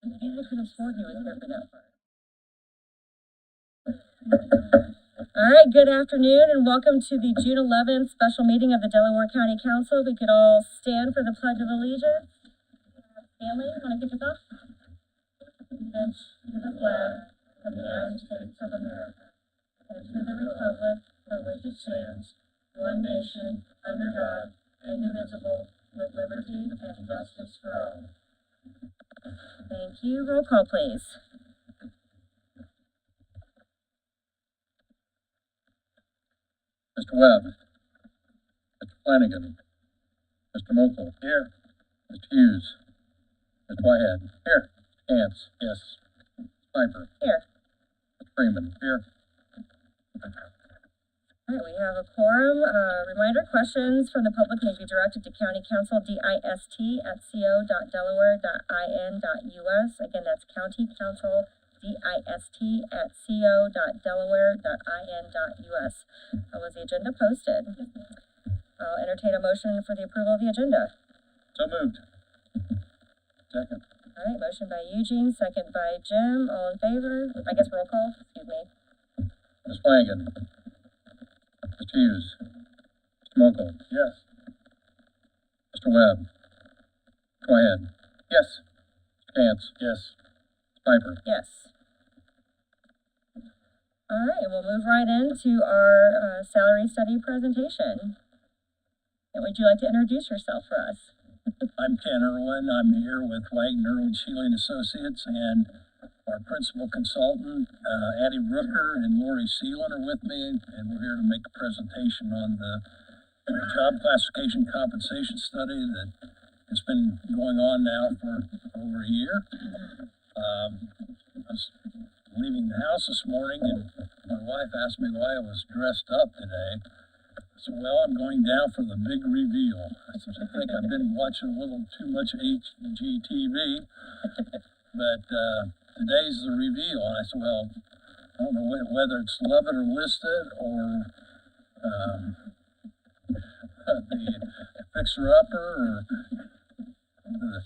I could have sworn he was here for that part. All right, good afternoon and welcome to the June 11th special meeting of the Delaware County Council. We could all stand for the Pledge of Allegiance. Stanley, want to kick us off? Pledge to the flag of the United States of America and to the republic for which it stands, one nation, under God, indivisible, with liberty and justice for all. Thank you. Roll call, please. Mr. Webb. Mr. Flanagan. Mr. Mokel. Here. Mr. Hughes. Mr. Whitehead. Here. Cantz. Yes. Piper. Here. Mr. Freeman. Here. All right, we have a quorum. Reminder, questions from the public may be directed to County Council dist@co.delaware.in.us. Again, that's County Council dist@co.delaware.in.us. Was the agenda posted? I'll entertain a motion for the approval of the agenda. So moved. Second. All right, motion by Eugene, second by Jim. All in favor? I guess roll call. Excuse me. Ms. Flanagan. Mr. Hughes. Mr. Mokel. Yes. Mr. Webb. Mr. Whitehead. Yes. Mr. Cantz. Yes. Piper. Yes. All right, we'll move right into our salary study presentation. And would you like to introduce yourself for us? I'm Ken Irwin. I'm here with Wagner, Irwin, Shealy & Associates, and our principal consultant, Addie Rooker and Lori Seelan are with me, and we're here to make a presentation on the job classification compensation study that has been going on now for over a year. I was leaving the house this morning, and my wife asked me why I was dressed up today. I said, well, I'm going down for the big reveal. I said, I think I've been watching a little too much HGTV, but today's the reveal. And I said, well, I don't know whether it's Love It or List It or the Fixer Upper or the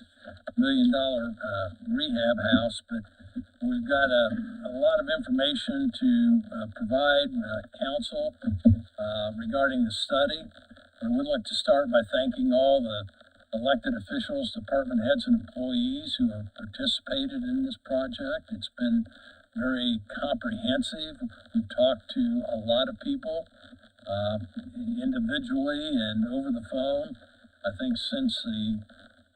$1 million rehab house, but we've got a lot of information to provide council regarding the study. I would like to start by thanking all the elected officials, department heads, and employees who have participated in this project. It's been very comprehensive. We've talked to a lot of people individually and over the phone. I think since the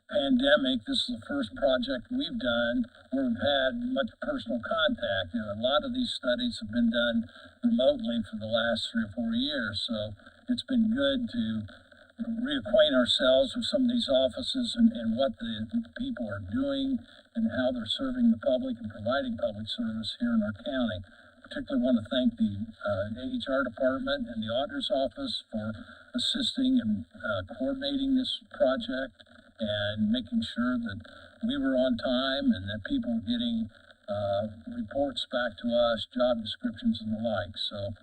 pandemic, this is the first project we've done where we've had much personal contact. You know, a lot of these studies have been done remotely for the last 3 or 4 years, so it's been good to reacquaint ourselves with some of these offices and what the people are doing and how they're serving the public and providing public service here in our county. Particularly want to thank the HR department and the auditor's office for assisting and coordinating this project and making sure that we were on time and that people were getting reports back to us, job descriptions and the like. So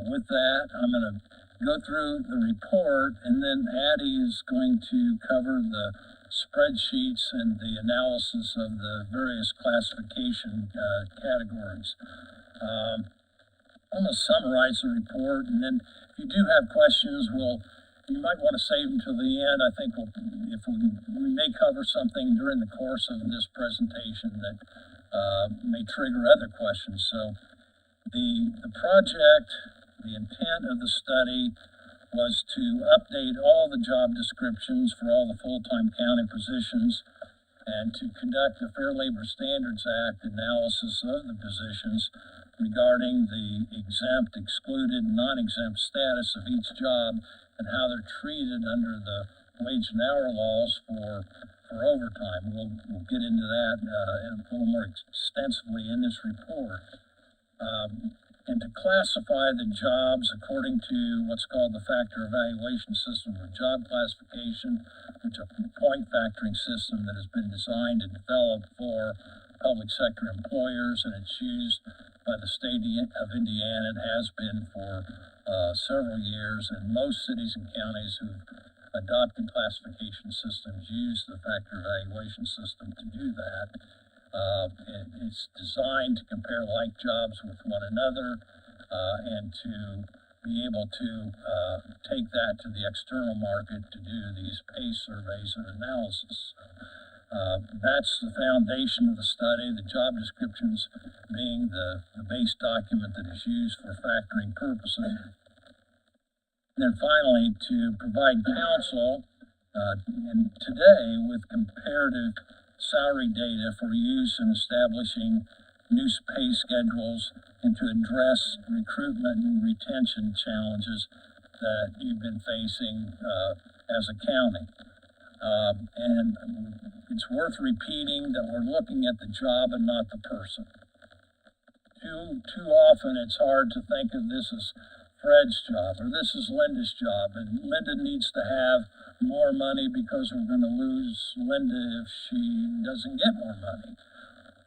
with that, I'm going to go through the report, and then Addie is going to cover the spreadsheets and the analysis of the various classification categories. I'm going to summarize the report, and then if you do have questions, you might want to save them till the end. I think we may cover something during the course of this presentation that may trigger other questions. So the project, the intent of the study was to update all the job descriptions for all the full-time county positions and to conduct a Fair Labor Standards Act analysis of the positions regarding the exempt, excluded, non-exempt status of each job and how they're treated under the wage and hour laws for overtime. We'll get into that a little more extensively in this report. And to classify the jobs according to what's called the factor evaluation system for job classification, which is a point factoring system that has been designed and developed for public sector employers, and it's used by the state of Indiana. It has been for several years, and most cities and counties who've adopted classification systems use the factor evaluation system to do that. It's designed to compare like jobs with one another and to be able to take that to the external market to do these pay surveys and analysis. That's the foundation of the study, the job descriptions being the base document that is used for factoring purposes. And then finally, to provide counsel and today with comparative salary data for use in establishing new pay schedules and to address recruitment and retention challenges that you've been facing as a county. And it's worth repeating that we're looking at the job and not the person. Too often it's hard to think of this as Fred's job or this is Linda's job, and Linda needs to have more money because we're going to lose Linda if she doesn't get more money.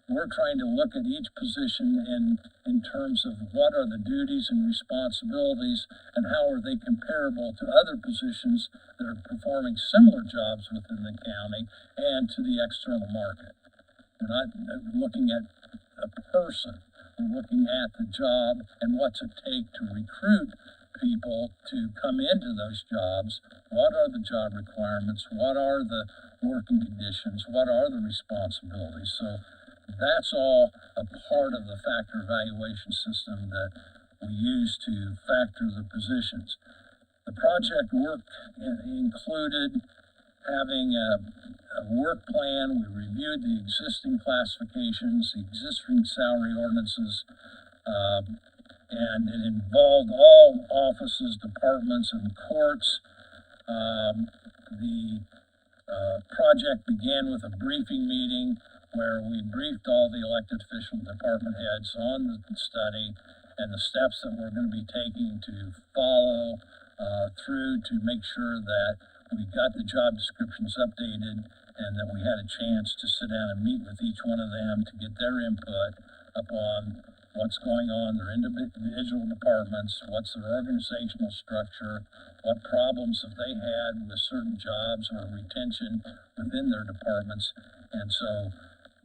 We're trying to look at each position in terms of what are the duties and responsibilities and how are they comparable to other positions that are performing similar jobs within the county and to the external market. We're not looking at a person. We're looking at the job and what's it take to recruit people to come into those jobs. What are the job requirements? What are the working conditions? What are the responsibilities? So that's all a part of the factor evaluation system that we use to factor the positions. The project work included having a work plan. We reviewed the existing classifications, the existing salary ordinances, and it involved all offices, departments, and courts. The project began with a briefing meeting where we briefed all the elected official department heads on the study and the steps that we're going to be taking to follow through to make sure that we got the job descriptions updated and that we had a chance to sit down and meet with each one of them to get their input upon what's going on, their individual departments, what's their organizational structure, what problems have they had with certain jobs or retention within their departments. And so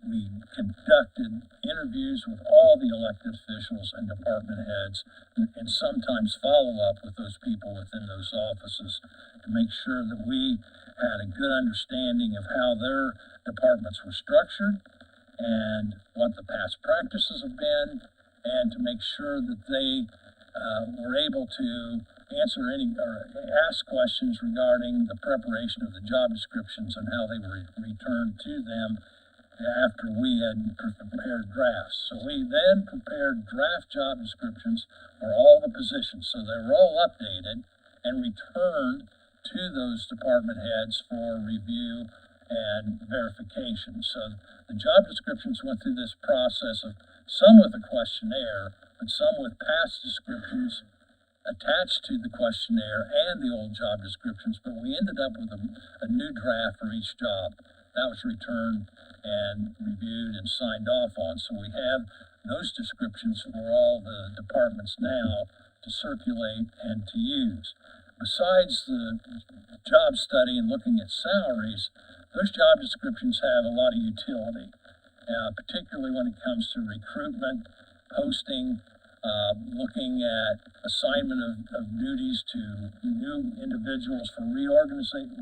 we conducted interviews with all the elected officials and department heads and sometimes follow up with those people within those offices to make sure that we had a good understanding of how their departments were structured and what the past practices have been, and to make sure that they were able to answer any or ask questions regarding the preparation of the job descriptions and how they were returned to them after we had prepared drafts. So we then prepared draft job descriptions for all the positions. So they were all updated and returned to those department heads for review and verification. So the job descriptions went through this process of some with a questionnaire, but some with past descriptions attached to the questionnaire and the old job descriptions, but we ended up with a new draft for each job. That was returned and reviewed and signed off on. So we have those descriptions for all the departments now to circulate and to use. Besides the job study and looking at salaries, those job descriptions have a lot of utility, particularly when it comes to recruitment, posting, looking at assignment of duties to new individuals for reorganizing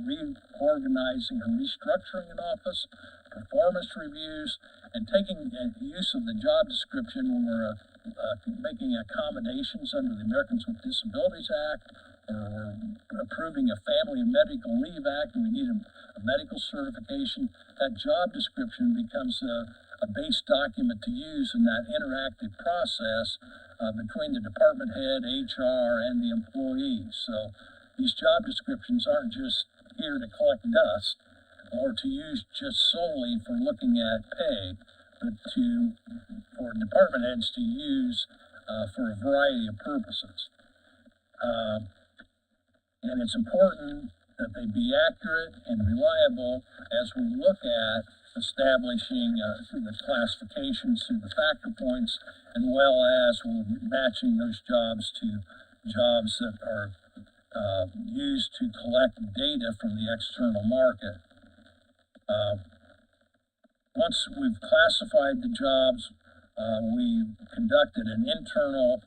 or restructuring an office, performance reviews, and taking use of the job description when we're making accommodations under the Americans with Disabilities Act, or we're approving a Family and Medical Leave Act and we need a medical certification. That job description becomes a base document to use in that interactive process between the department head, HR, and the employees. So these job descriptions aren't just here to collect dust or to use just solely for looking at pay, but for department heads to use for a variety of purposes. And it's important that they be accurate and reliable as we look at establishing the classifications through the factor points, and well as we're matching those jobs to jobs that are used to collect data from the external market. once we've classified the jobs, we conducted an internal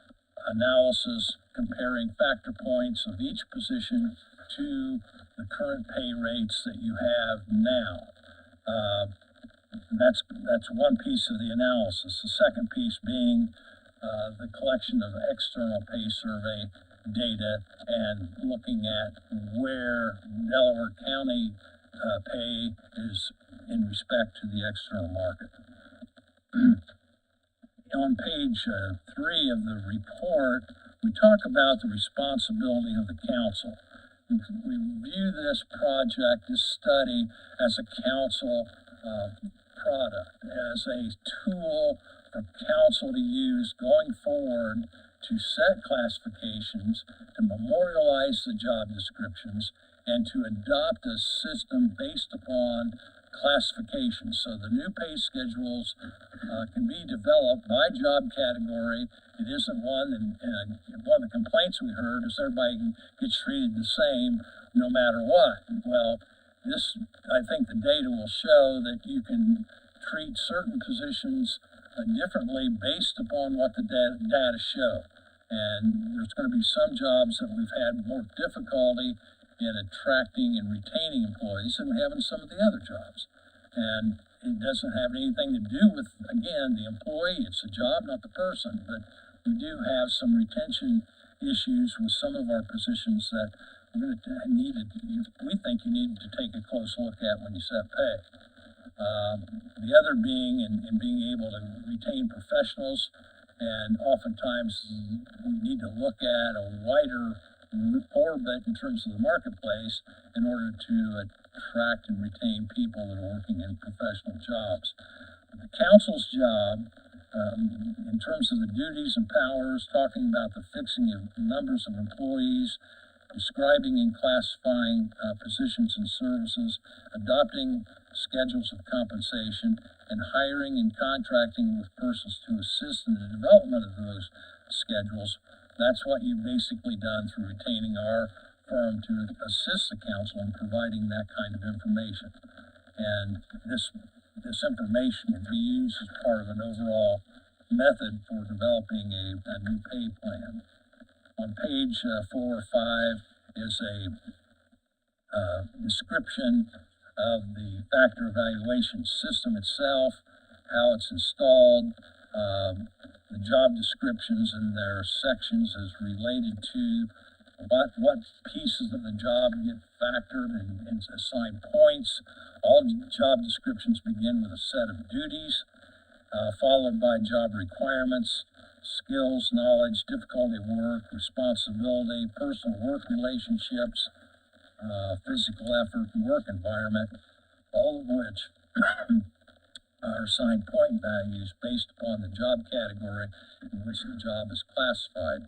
analysis comparing factor points of each position to the current pay rates that you have now. That's one piece of the analysis. The second piece being the collection of external pay survey data and looking at where Delaware County pay is in respect to the external market. On page 3 of the report, we talk about the responsibility of the council. We view this project, this study, as a council product, as a tool for council to use going forward to set classifications, to memorialize the job descriptions, and to adopt a system based upon classifications. So the new pay schedules can be developed by job category. It isn't one, and one of the complaints we heard is everybody gets treated the same no matter what. Well, I think the data will show that you can treat certain positions differently based upon what the data show. And there's going to be some jobs that we've had more difficulty in attracting and retaining employees than we have in some of the other jobs. And it doesn't have anything to do with, again, the employee. It's the job, not the person. But we do have some retention issues with some of our positions that we're going to we think you need to take a close look at when you set pay. The other being in being able to retain professionals, and oftentimes we need to look at a wider orbit in terms of the marketplace in order to attract and retain people that are working in professional jobs. The council's job, in terms of the duties and powers, talking about the fixing of numbers of employees, describing and classifying positions and services, adopting schedules of compensation, and hiring and contracting with persons to assist in the development of those schedules. That's what you've basically done through retaining our firm to assist the council in providing that kind of information. And this information can be used as part of an overall method for developing a new pay plan. On page 4 or 5 is a description of the factor evaluation system itself, how it's installed, the job descriptions and their sections is related to what pieces of the job get factored and assigned points. All job descriptions begin with a set of duties, followed by job requirements, skills, knowledge, difficulty of work, responsibility, personal work relationships, physical effort, and work environment, all of which are assigned point values based upon the job category in which the job is classified.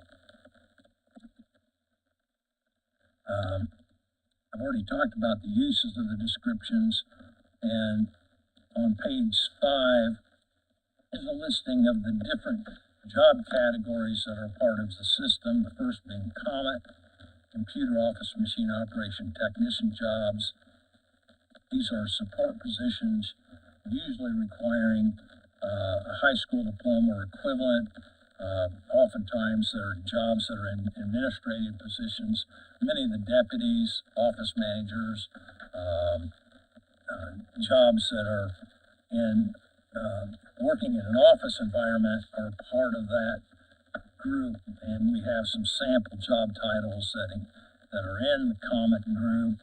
I've already talked about the uses of the descriptions, and on page 5 is a listing of the different job categories that are part of the system. The first being COMET, computer office machine operation technician jobs. These are support positions, usually requiring a high school diploma or equivalent. Oftentimes there are jobs that are in administrative positions. Many of the deputies, office managers, jobs that are in working in an office environment are part of that group, and we have some sample job titles that are in the COMET group: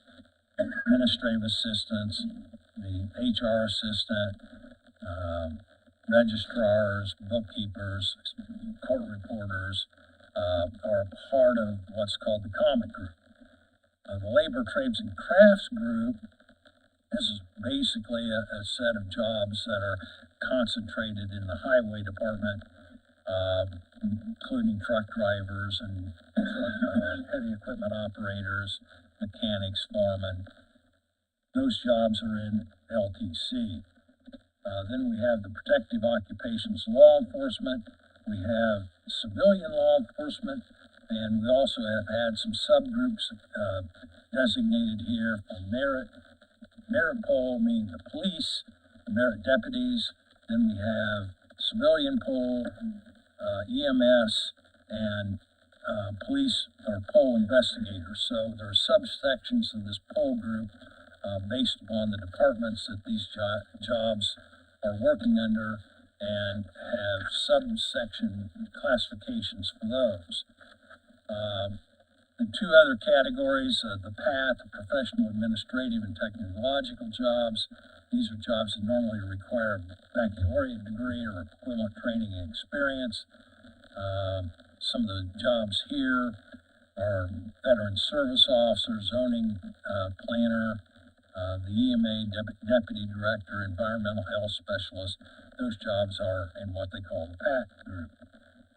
administrative assistants, the HR assistant, registrars, bookkeepers, court reporters are part of what's called the COMET group. The labor, trades, and crafts group, this is basically a set of jobs that are concentrated in the highway department, including truck drivers and heavy equipment operators, mechanics, foremen. Those jobs are in LTC. Then we have the protective occupations law enforcement. We have civilian law enforcement, and we also have had some subgroups designated here for merit. Merit poll means the police, merit deputies. Then we have civilian poll, EMS, and police or poll investigators. So there are subsections of this poll group based upon the departments that these jobs are working under, and have subsection classifications for those. The two other categories, the PAT, the professional, administrative, and technological jobs. These are jobs that normally require a baccalaureate degree or equivalent training and experience. Some of the jobs here are veteran service officer, zoning planner, the EMA deputy director, environmental health specialist. Those jobs are in what they call the PAT group.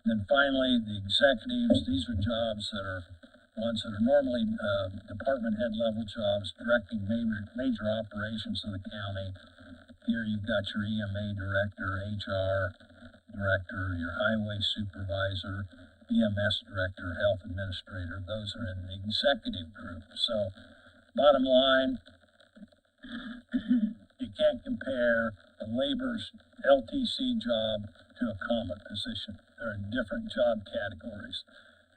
And then finally, the executives. These are jobs that are ones that are normally department head level jobs, directing major operations of the county. Here you've got your EMA director, HR director, your highway supervisor, EMS director, health administrator. Those are in the executive group. So bottom line, you can't compare a labor's LTC job to a common position. They're in different job categories.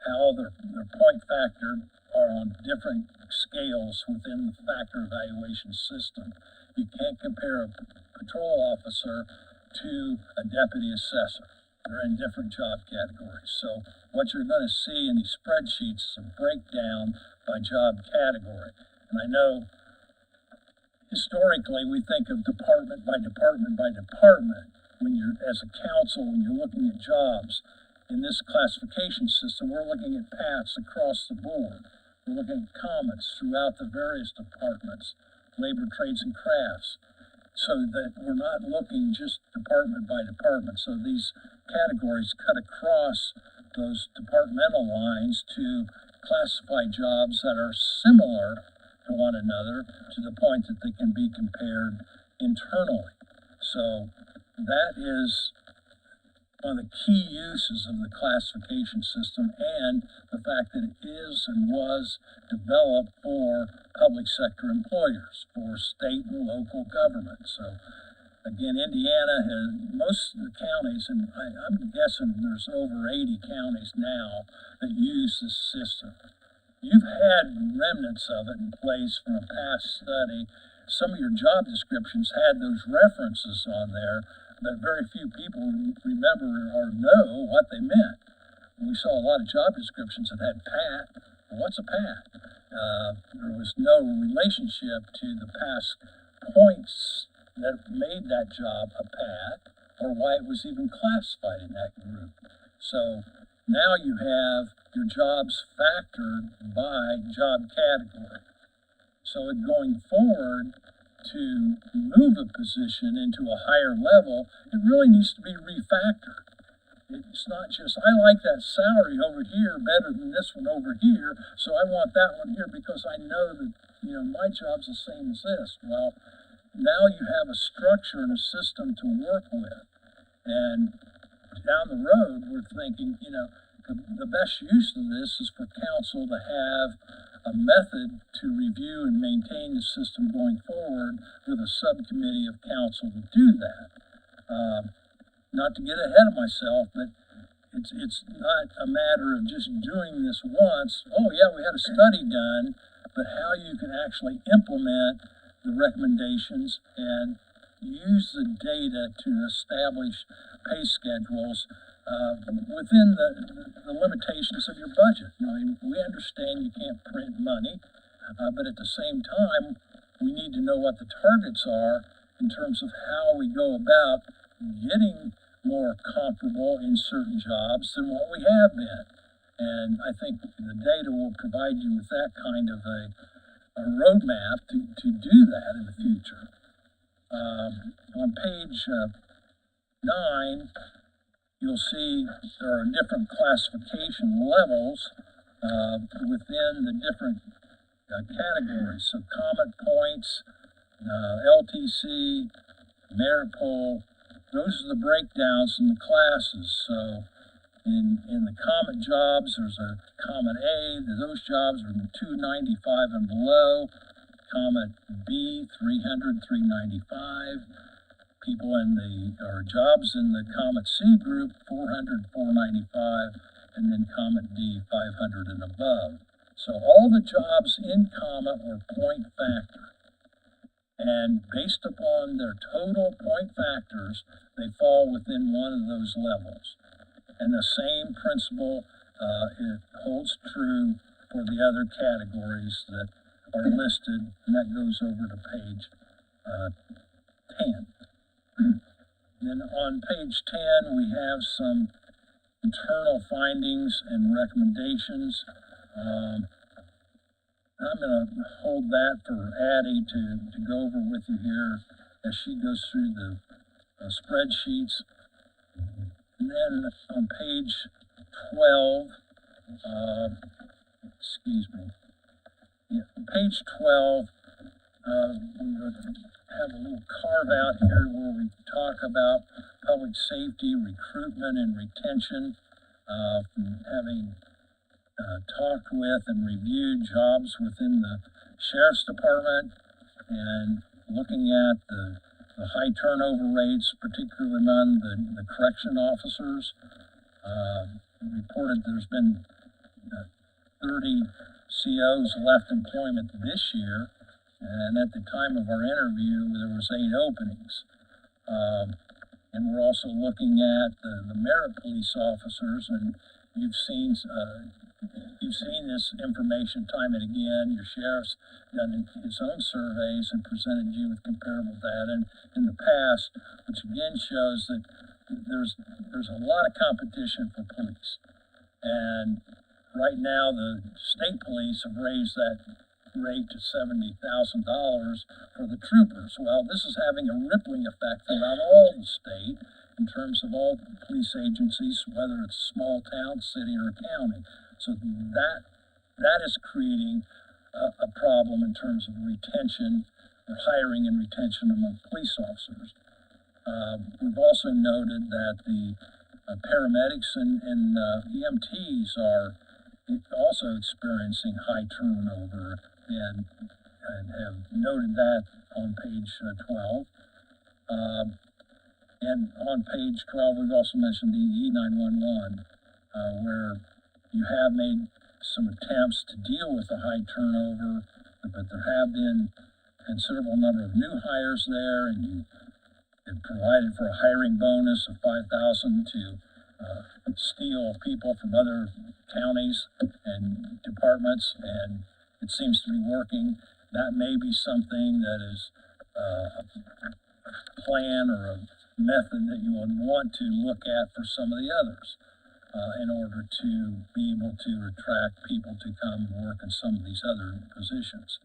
How their point factor are on different scales within the factor evaluation system. You can't compare a patrol officer to a deputy assessor. They're in different job categories. So what you're going to see in these spreadsheets is a breakdown by job category. And I know historically we think of department by department by department when you're, as a council, when you're looking at jobs. In this classification system, we're looking at paths across the board. We're looking at comments throughout the various departments, labor, trades, and crafts, so that we're not looking just department by department. So these categories cut across those departmental lines to classify jobs that are similar to one another to the point that they can be compared internally. So that is one of the key uses of the classification system, and the fact that it is and was developed for public sector employers, for state and local government. So again, Indiana has, most of the counties, and I'm guessing there's over 80 counties now that use this system. You've had remnants of it in place from a past study. Some of your job descriptions had those references on there, but very few people remember or know what they meant. We saw a lot of job descriptions that had PAT. Well, what's a PAT? There was no relationship to the past points that made that job a PAT, or why it was even classified in that group. So now you have your jobs factored by job category. So going forward, to move a position into a higher level, it really needs to be refactored. It's not just, I like that salary over here better than this one over here, so I want that one here because I know that, my job's the same as this. Well, now you have a structure and a system to work with. And down the road, we're thinking, the best use of this is for council to have a method to review and maintain the system going forward with a subcommittee of council to do that. Not to get ahead of myself, but it's not a matter of just doing this once. Oh yeah, we had a study done, but how you can actually implement the recommendations and use the data to establish pay schedules within the limitations of your budget. We understand you can't print money, but at the same time, we need to know what the targets are in terms of how we go about getting more comparable in certain jobs than what we have been. And I think the data will provide you with that kind of a roadmap to do that in the future. On page 9, you'll see there are different classification levels within the different categories. So comment points, LTC, merit poll, those are the breakdowns in the classes. So in the comment jobs, there's a comment A, those jobs are 295 and below. Comment B, 300, 395. people or jobs in the Comet C group, 400, 495, and then Comet D, 500 and above. So all the jobs in Comet were point factor. And based upon their total point factors, they fall within one of those levels. And the same principle it holds true for the other categories that are listed, and that goes over to page 10. Then on page 10, we have some internal findings and recommendations. I'm going to hold that for Addie to go over with you here as she goes through the spreadsheets. And then on page 12, page 12, we have a little carve out here where we talk about public safety, recruitment, and retention, from having talked with and reviewed jobs within the Sheriff's Department and looking at the high turnover rates, particularly among the correction officers. Reported there's been 30 COs left employment this year, and at the time of our interview, there was 8 openings. And we're also looking at the merit police officers, and you've seen this information time and again. Your sheriff's done his own surveys and presented you with comparable data in the past, which again shows that there's a lot of competition for police. And right now, the state police have raised that rate to $70,000 for the troopers. Well, this is having a rippling effect throughout all the state in terms of all police agencies, whether it's a small town, city, or county. So that is creating a problem in terms of retention, or hiring and retention among police officers. We've also noted that the paramedics and EMTs are also experiencing high turnover, and have noted that on page 12. And on page 12, we've also mentioned the E911, where you have made some attempts to deal with the high turnover, but there have been a considerable number of new hires there, and you have provided for a hiring bonus of $5,000 to steal people from other counties and departments, and it seems to be working. That may be something that is a plan or a method that you would want to look at for some of the others, in order to be able to attract people to come work in some of these other positions.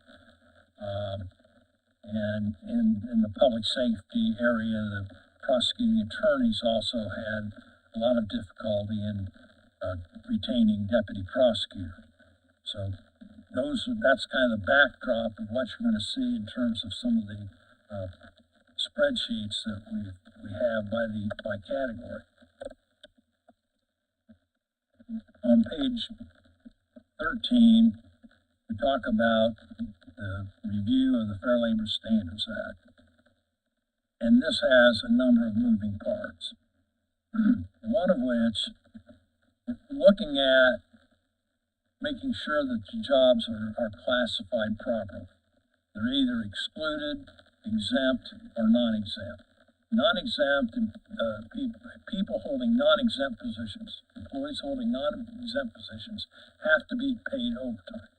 And in the public safety area, the prosecuting attorneys also had a lot of difficulty in retaining deputy prosecutors. So that's kind of the backdrop of what you're going to see in terms of some of the spreadsheets that we have by category. On page 13, we talk about the review of the Fair Labor Standards Act. And this has a number of moving parts. One of which, looking at making sure that the jobs are classified properly. They're either excluded, exempt, or non-exempt. Non-exempt people holding non-exempt positions, employees holding non-exempt positions, have to be paid overtime.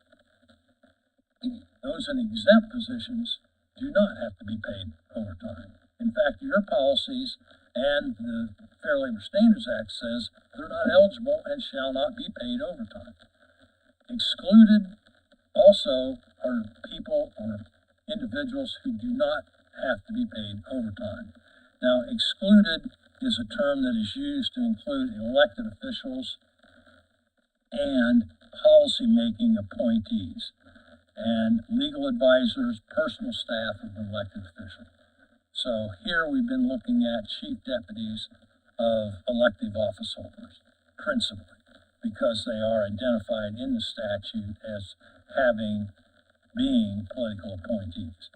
Those in exempt positions do not have to be paid overtime. In fact, your policies and the Fair Labor Standards Act says they're not eligible and shall not be paid overtime. Excluded also are people or individuals who do not have to be paid overtime. Now, excluded is a term that is used to include elected officials and policy-making appointees and legal advisors, personal staff of an elected official. So here we've been looking at chief deputies of elective office holders, principally, because they are identified in the statute as being political appointees.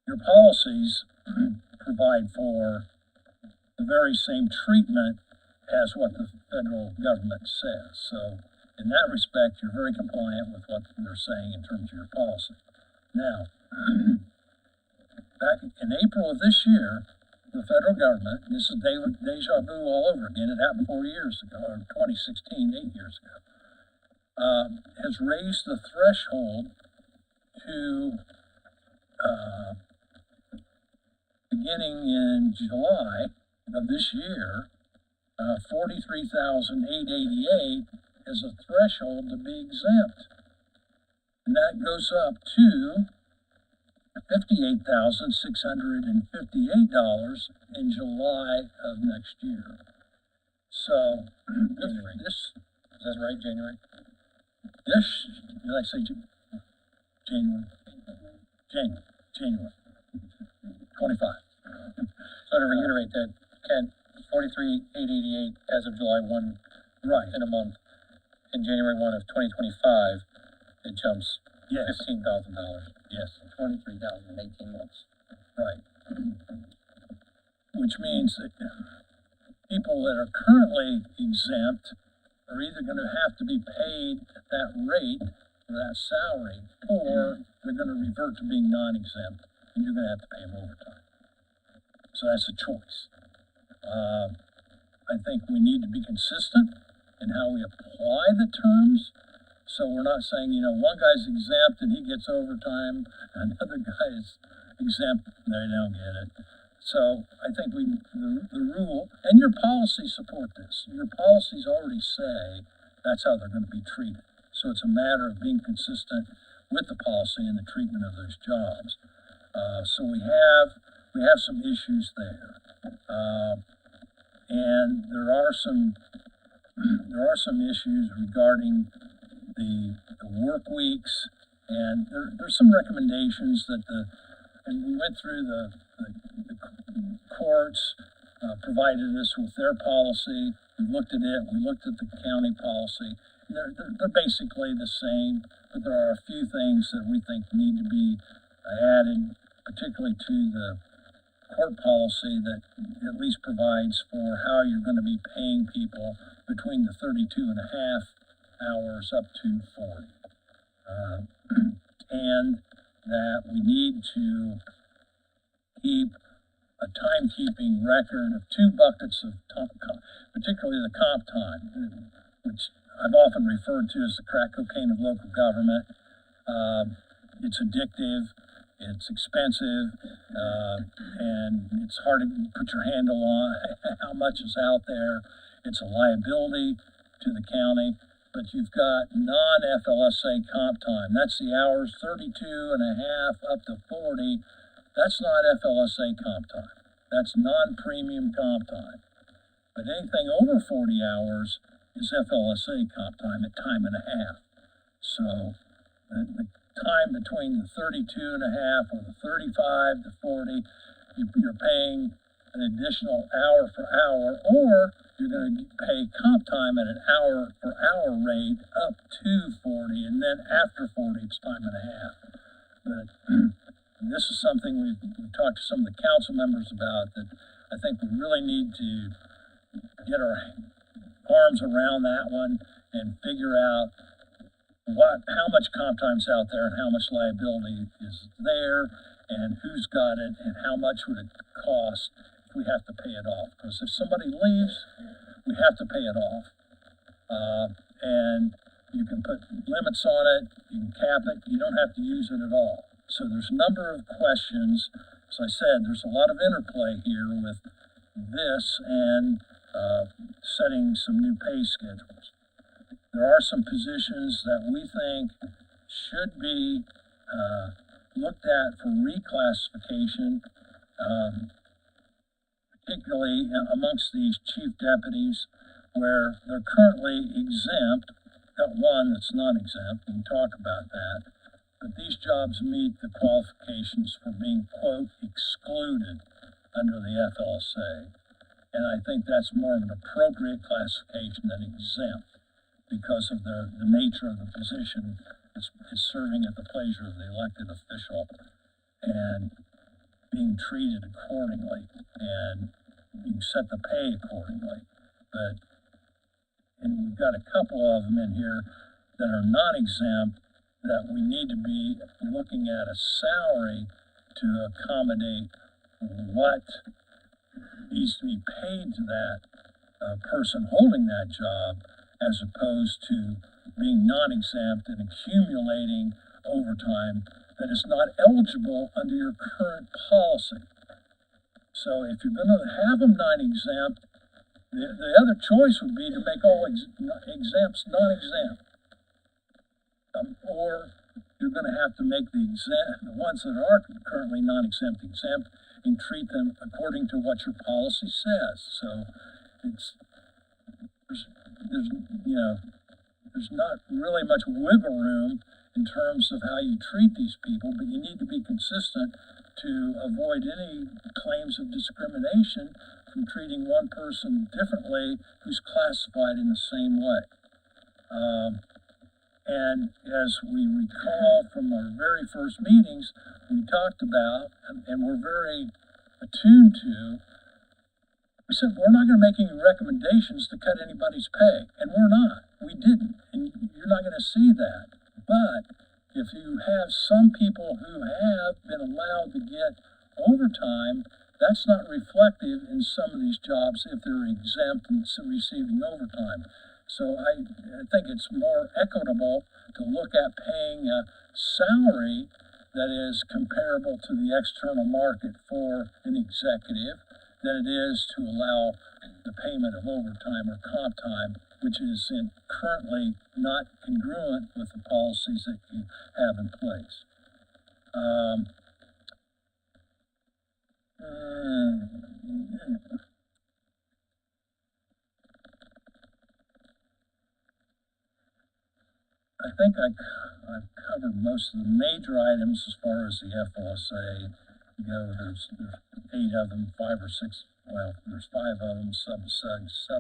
Your policies provide for the very same treatment as what the federal government says. So in that respect, you're very compliant with what they're saying in terms of your policy. Now, back in April of this year, the federal government, and this is deja vu all over again, it happened 4 years ago, or 2016, 8 years ago, has raised the threshold to, beginning in July of this year, 43,888 is a threshold to be exempt. And that goes up to $58,658 in July of next year. So, this is that right, January? Did I say January? January 25. So to reiterate that, Ken, 43,888 as of July 1, Right. in a month. In January 1 of 2025, it jumps Yes. $15,000. Yes. 23,000 in 18 months. Right. Which means that people that are currently exempt are either going to have to be paid at that rate or that salary, or they're going to revert to being non-exempt, and you're going to have to pay them overtime. So that's a choice. I think we need to be consistent in how we apply the terms. So we're not saying, one guy's exempt and he gets overtime, another guy is exempt, and they don't get it. So I think the rule, and your policies support this. Your policies already say that's how they're going to be treated. So it's a matter of being consistent with the policy and the treatment of those jobs. So we have some issues there. And there are some issues regarding the work weeks, and there's some recommendations and we went through the courts, provided us with their policy. We looked at it. We looked at the county policy. They're basically the same, but there are a few things that we think need to be added, particularly to the court policy that at least provides for how you're going to be paying people between the 32 and a half hours up to 40. And that we need to keep a timekeeping record of 2 buckets of particularly the comp time, which I've often referred to as the crack cocaine of local government. It's addictive, it's expensive, and it's hard to put your handle on how much is out there. It's a liability to the county, but you've got non-FLSA comp time. That's the hours 32 and a half up to 40. That's not FLSA comp time. That's non-premium comp time. But anything over 40 hours is FLSA comp time at time and a half. So the time between the 32 and a half or the 35 to 40, you're paying an additional hour for hour, or you're going to pay comp time at an hour for hour rate up to 40, and then after 40, it's time and a half. But this is something we've talked to some of the council members about, that I think we really need to get our arms around that one and figure out how much comp time's out there and how much liability is there and who's got it and how much would it cost if we have to pay it off. Because if somebody leaves, we have to pay it off. And you can put limits on it, you can cap it, you don't have to use it at all. So there's a number of questions. As I said, there's a lot of interplay here with this and setting some new pay schedules. There are some positions that we think should be looked at for reclassification, particularly amongst these chief deputies where they're currently exempt. Got one that's not exempt, we can talk about that. But these jobs meet the qualifications for being, quote, excluded under the FLSA. And I think that's more of an appropriate classification than exempt, because of the nature of the position is serving at the pleasure of the elected official. And being treated accordingly, and you set the pay accordingly. But, and we've got a couple of them in here that are non-exempt that we need to be looking at a salary to accommodate what needs to be paid to that person holding that job, as opposed to being non-exempt and accumulating overtime that is not eligible under your current policy. So if you're going to have them non-exempt, the other choice would be to make all exempts non-exempt. Or you're going to have to make the ones that are currently non-exempt exempt, and treat them according to what your policy says. So there's not really much wiggle room in terms of how you treat these people, but you need to be consistent to avoid any claims of discrimination from treating one person differently who's classified in the same way. And as we recall from our very first meetings, we talked about, and we're very attuned to, we said, we're not going to make any recommendations to cut anybody's pay. And we're not. We didn't. And you're not going to see that. But if you have some people who have been allowed to get overtime, that's not reflective in some of these jobs if they're exempt and receiving overtime. So I think it's more equitable to look at paying a salary that is comparable to the external market for an executive than it is to allow the payment of overtime or comp time, which is currently not congruent with the policies that you have in place. I think I've covered most of the major items as far as the FLSA go. There's 8 of them, 5 or 6. Well, there's 5 of them, subsections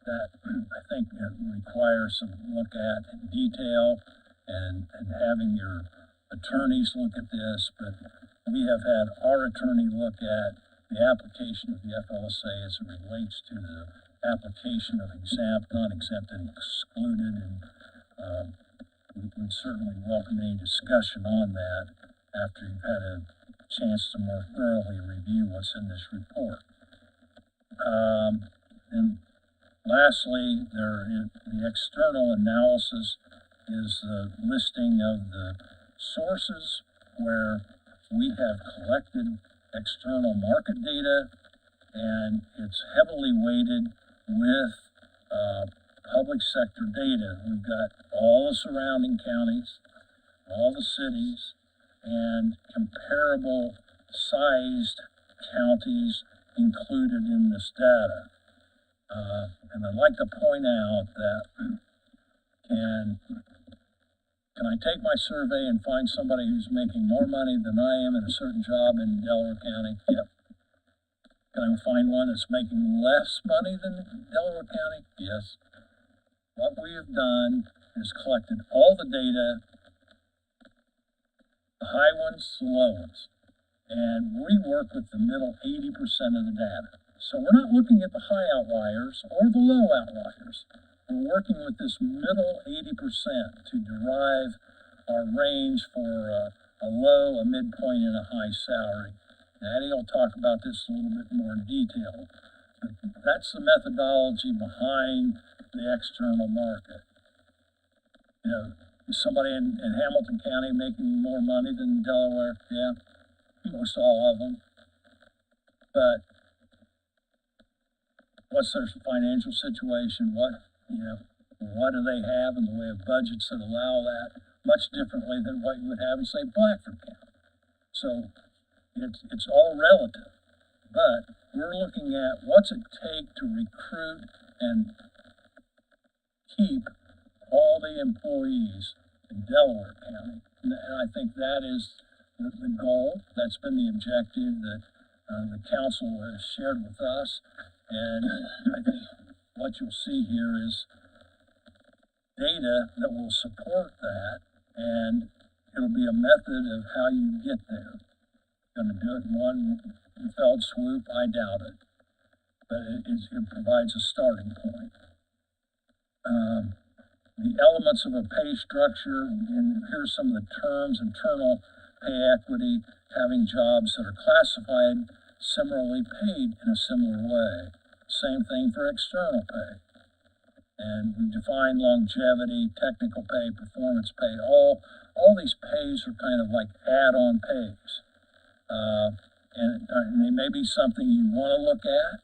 that I think require some look at in detail and having your attorneys look at this. But we have had our attorney look at the application of the FLSA as it relates to the application of exempt, non-exempt, and excluded, and we would certainly welcome any discussion on that after you've had a chance to more thoroughly review what's in this report. And lastly, the external analysis is the listing of the sources where we have collected external market data, and it's heavily weighted with public sector data. We've got all the surrounding counties, all the cities, and comparable sized counties included in this data. And I'd like to point out that can I take my survey and find somebody who's making more money than I am in a certain job in Delaware County? Yep. Can I find one that's making less money than Delaware County? Yes. What we have done is collected all the data, the high ones, the low ones, and we work with the middle 80% of the data. So we're not looking at the high outliers or the low outliers. We're working with this middle 80% to derive our range for a low, a midpoint, and a high salary. Addie will talk about this a little bit more in detail. But that's the methodology behind the external market. Is somebody in Hamilton County making more money than Delaware? Yeah, most all of them. But what's their financial situation? What do they have in the way of budgets that allow that much differently than what you would have in, say, Blackford County? So it's all relative. But we're looking at what's it take to recruit and keep all the employees in Delaware County. And I think that is the goal. That's been the objective that the council has shared with us. And I think what you'll see here is data that will support that, and it'll be a method of how you get there. gonna do it in one fell swoop, I doubt it. But it provides a starting point. The elements of a pay structure, and here's some of the terms: internal pay equity, having jobs that are classified similarly paid in a similar way. Same thing for external pay. And we define longevity, technical pay, performance pay. All these pays are kind of like add-on pays. And they may be something you want to look at,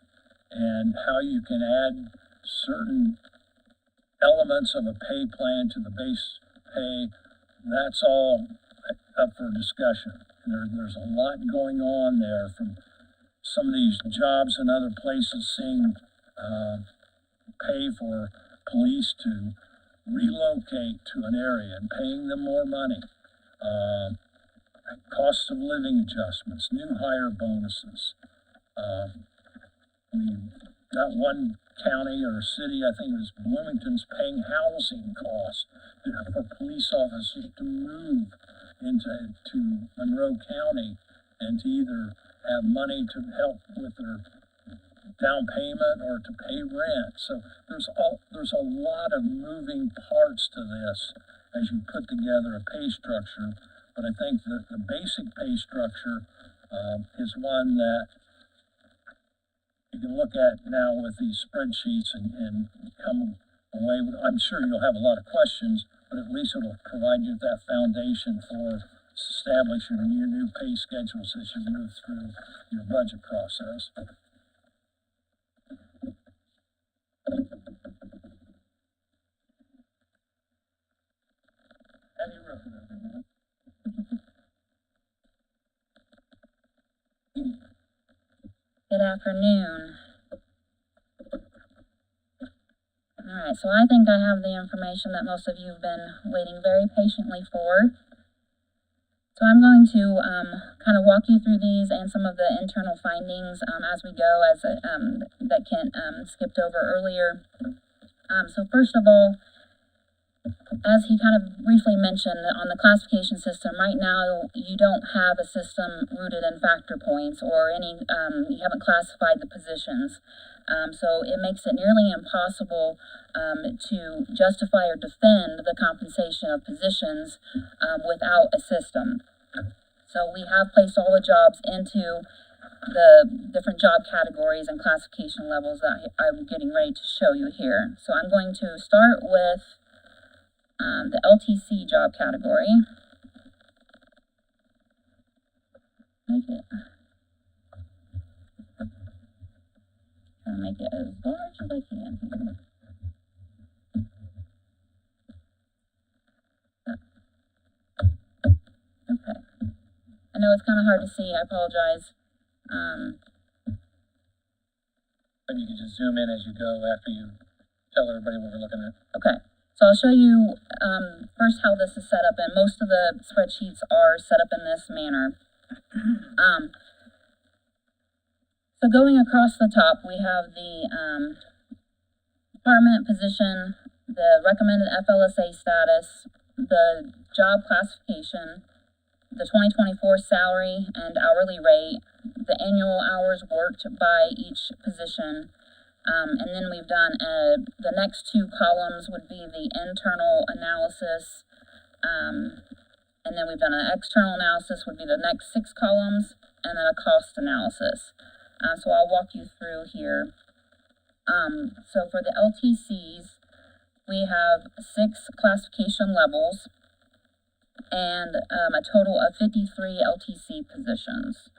and how you can add certain elements of a pay plan to the base pay. That's all up for discussion. There's a lot going on there, from some of these jobs in other places seeing pay for police to relocate to an area and paying them more money. Cost of living adjustments, new hire bonuses. We've got one county or city, I think it was Bloomington's, paying housing costs for police officers to move to Monroe County, and to either have money to help with their down payment or to pay rent. So there's a lot of moving parts to this as you put together a pay structure. But I think that the basic pay structure is one that you can look at now with these spreadsheets and come away with. I'm sure you'll have a lot of questions, but at least it'll provide you with that foundation for establishing your new pay schedules as you move through your budget process. Heavy roofing, everyone. Good afternoon. Alright, so I think I have the information that most of you have been waiting very patiently for. So I'm going to kind of walk you through these and some of the internal findings as we go, as that Kent skipped over earlier. So first of all, as he kind of briefly mentioned, on the classification system, right now you don't have a system rooted in factor points or any, you haven't classified the positions. So it makes it nearly impossible to justify or defend the compensation of positions without a system. So we have placed all the jobs into the different job categories and classification levels that I'm getting ready to show you here. So I'm going to start with the LTC job category. Try to make it as large as I can here. Okay. I know it's kind of hard to see. I apologize. Maybe you can just zoom in as you go after you tell everybody what we're looking at. Okay. So I'll show you first how this is set up, and most of the spreadsheets are set up in this manner. So going across the top, we have the department position, the recommended FLSA status, the job classification, the 2024 salary and hourly rate, the annual hours worked by each position, and then we've done the next two columns would be the internal analysis, and then we've done an external analysis would be the next 6 columns, and then a cost analysis. So I'll walk you through here. So for the LTCs, we have 6 classification levels and a total of 53 LTC positions.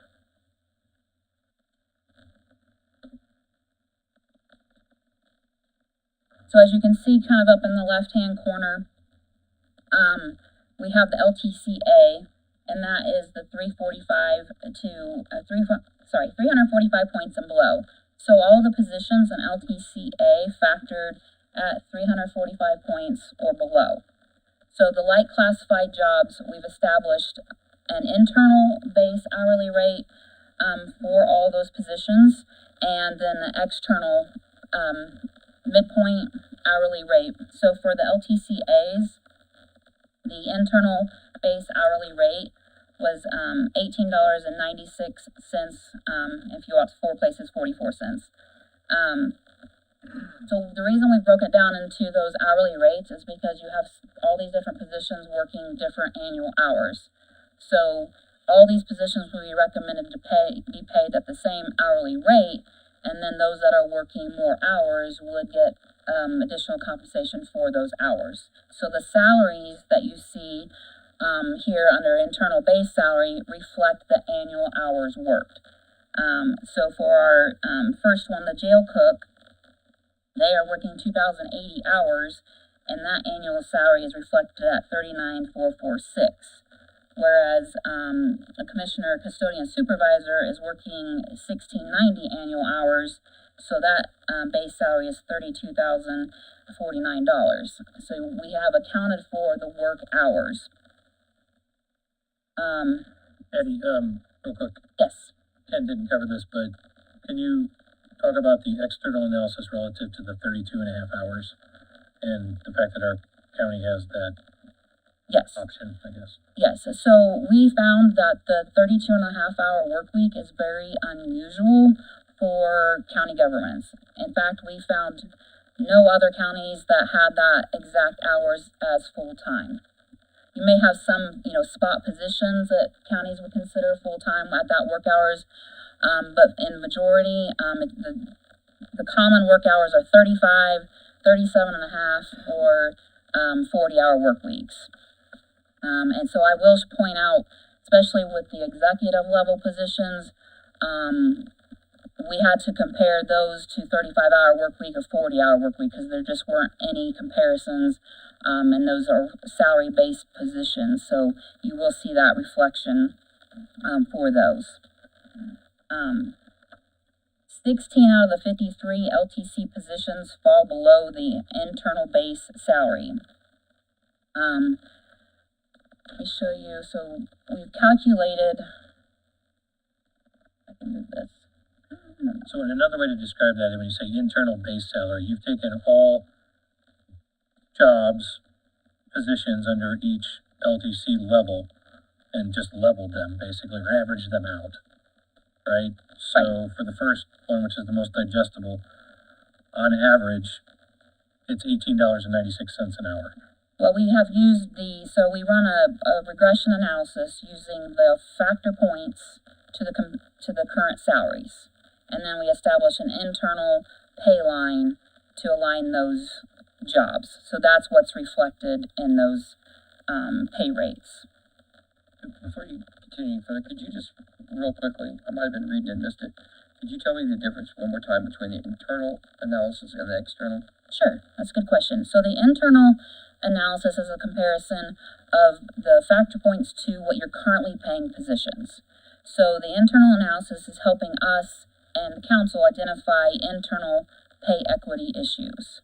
So as you can see kind of up in the left-hand corner, we have the LTCA, and that is the 345 points and below. So all the positions in LTCA factored at 345 points or below. So the light classified jobs, we've established an internal base hourly rate for all those positions, and then the external midpoint hourly rate. So for the LTCAs, the internal base hourly rate was $18.96. If you opt 4 places, 44 cents. So the reason we broke it down into those hourly rates is because you have all these different positions working different annual hours. So all these positions will be recommended to be paid at the same hourly rate, and then those that are working more hours would get additional compensation for those hours. So the salaries that you see here under internal base salary reflect the annual hours worked. So for our first one, the jail cook, they are working 2,080 hours, and that annual salary is reflected at 39,446. Whereas a commissioner, custodian, supervisor is working 1,690 annual hours, so that base salary is $32,049. So we have accounted for the work hours. Eddie, real quick, Yes. Ken didn't cover this, but can you talk about the external analysis relative to the 32.5 hours and the fact that our county has that Yes. option, I guess? Yes, so we found that the 32.5 hour work week is very unusual for county governments. In fact, we found no other counties that had that exact hours as full-time. You may have some, spot positions that counties would consider full-time at that work hours, but in majority, the common work hours are 35, 37.5, or 40-hour work weeks. And so I will point out, especially with the executive level positions, we had to compare those to 35-hour work week or 40-hour work week because there just weren't any comparisons, and those are salary-based positions. So you will see that reflection for those. 16 out of the 53 LTC positions fall below the internal base salary. Let me show you. So we've calculated. I can move this. So another way to describe that, when you say internal base salary, you've taken all jobs, positions under each LTC level and just leveled them, basically, or averaged them out, right? So for the first one, which is the most digestible, on average, it's $18.96 an hour. Well, we have used so we run a regression analysis using the factor points to the current salaries. And then we establish an internal pay line to align those jobs. So that's what's reflected in those pay rates. Before you continue further, could you just, real quickly, I might have been reading and missed it, could you tell me the difference one more time between the internal analysis and the external? Sure, that's a good question. So the internal analysis is a comparison of the factor points to what you're currently paying positions. So the internal analysis is helping us and the council identify internal pay equity issues.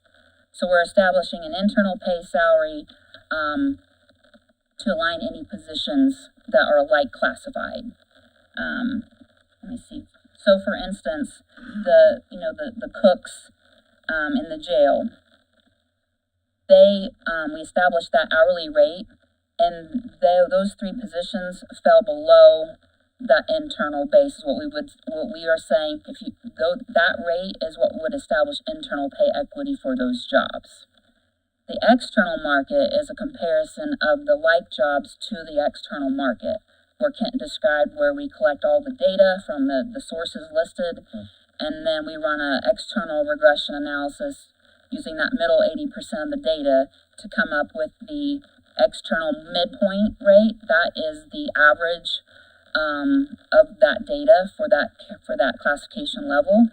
So we're establishing an internal pay salary to align any positions that are alike classified. Let me see. So for instance, the cooks in the jail, we established that hourly rate, and those 3 positions fell below that internal base. Is what we are saying. That rate is what would establish internal pay equity for those jobs. The external market is a comparison of the like jobs to the external market, where Kent described where we collect all the data from the sources listed, and then we run an external regression analysis using that middle 80% of the data to come up with the external midpoint rate. That is the average of that data for that classification level.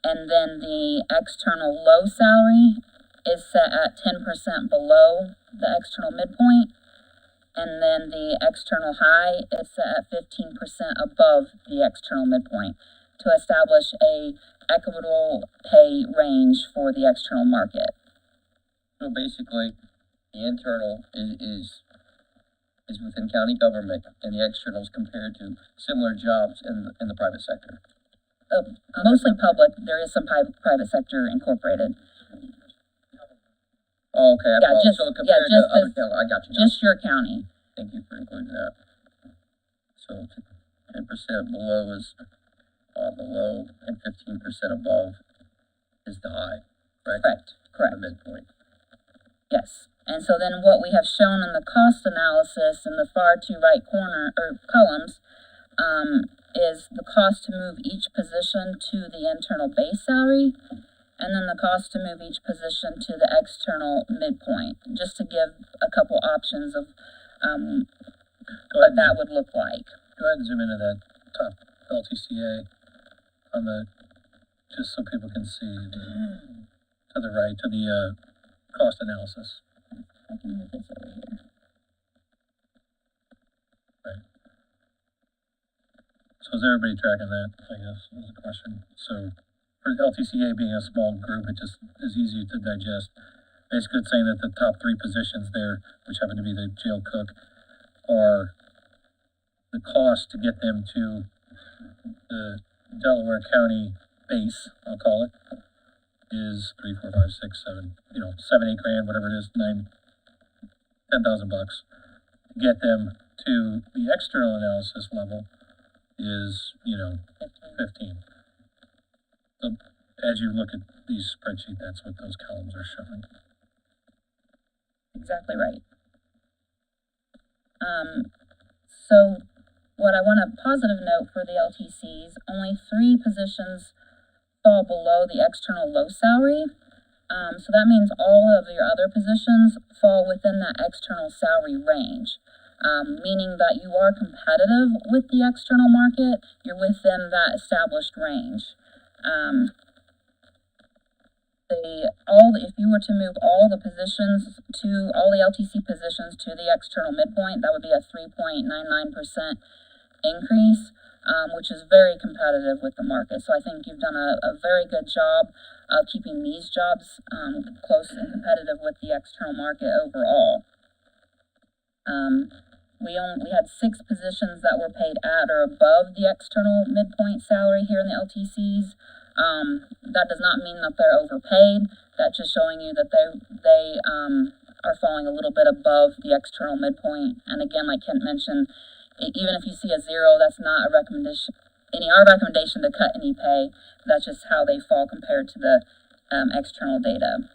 And then the external low salary is set at 10% below the external midpoint. And then the external high is set at 15% above the external midpoint to establish a equitable pay range for the external market. So basically, the internal is within county government, and the external is compared to similar jobs in the private sector. Mostly public. There is some private sector incorporated. Oh, okay. Yeah, so compared to other county, I got you now. Just your county. Thank you for including that. So 10% below is the low, and 15% above is the high, correct? Correct. The midpoint. Yes. And so then what we have shown in the cost analysis in the far to right corner, or columns, is the cost to move each position to the internal base salary, and then the cost to move each position to the external midpoint, just to give a couple options of what that would look like. Go ahead and zoom into that top LTCA on the, just so people can see to the right, to the cost analysis. I can move this over here. So is everybody tracking that, I guess, is the question. So for LTCA being a small group, it just is easier to digest. Basically, it's saying that the top 3 positions there, which happen to be the jail cook, are the cost to get them to the Delaware County base, I'll call it, is 3, 4, 5, 6, 7, 7, 8 grand, whatever it is, 9, 10,000 bucks. To get them to the external analysis level is, 15. So as you look at these spreadsheet, that's what those columns are showing. Exactly right. So what I want to positive note for the LTCs, only 3 positions fall below the external low salary. So that means all of your other positions fall within that external salary range, meaning that you are competitive with the external market. You're within that established range. If you were to move all the positions to all the LTC positions to the external midpoint, that would be a 3.99% increase, which is very competitive with the market. So I think you've done a very good job of keeping these jobs close and competitive with the external market overall. We had 6 positions that were paid at or above the external midpoint salary here in the LTCs. That does not mean that they're overpaid. That's just showing you that they are falling a little bit above the external midpoint. And again, like Kent mentioned, even if you see a 0, that's not our recommendation to cut any pay. That's just how they fall compared to the external data.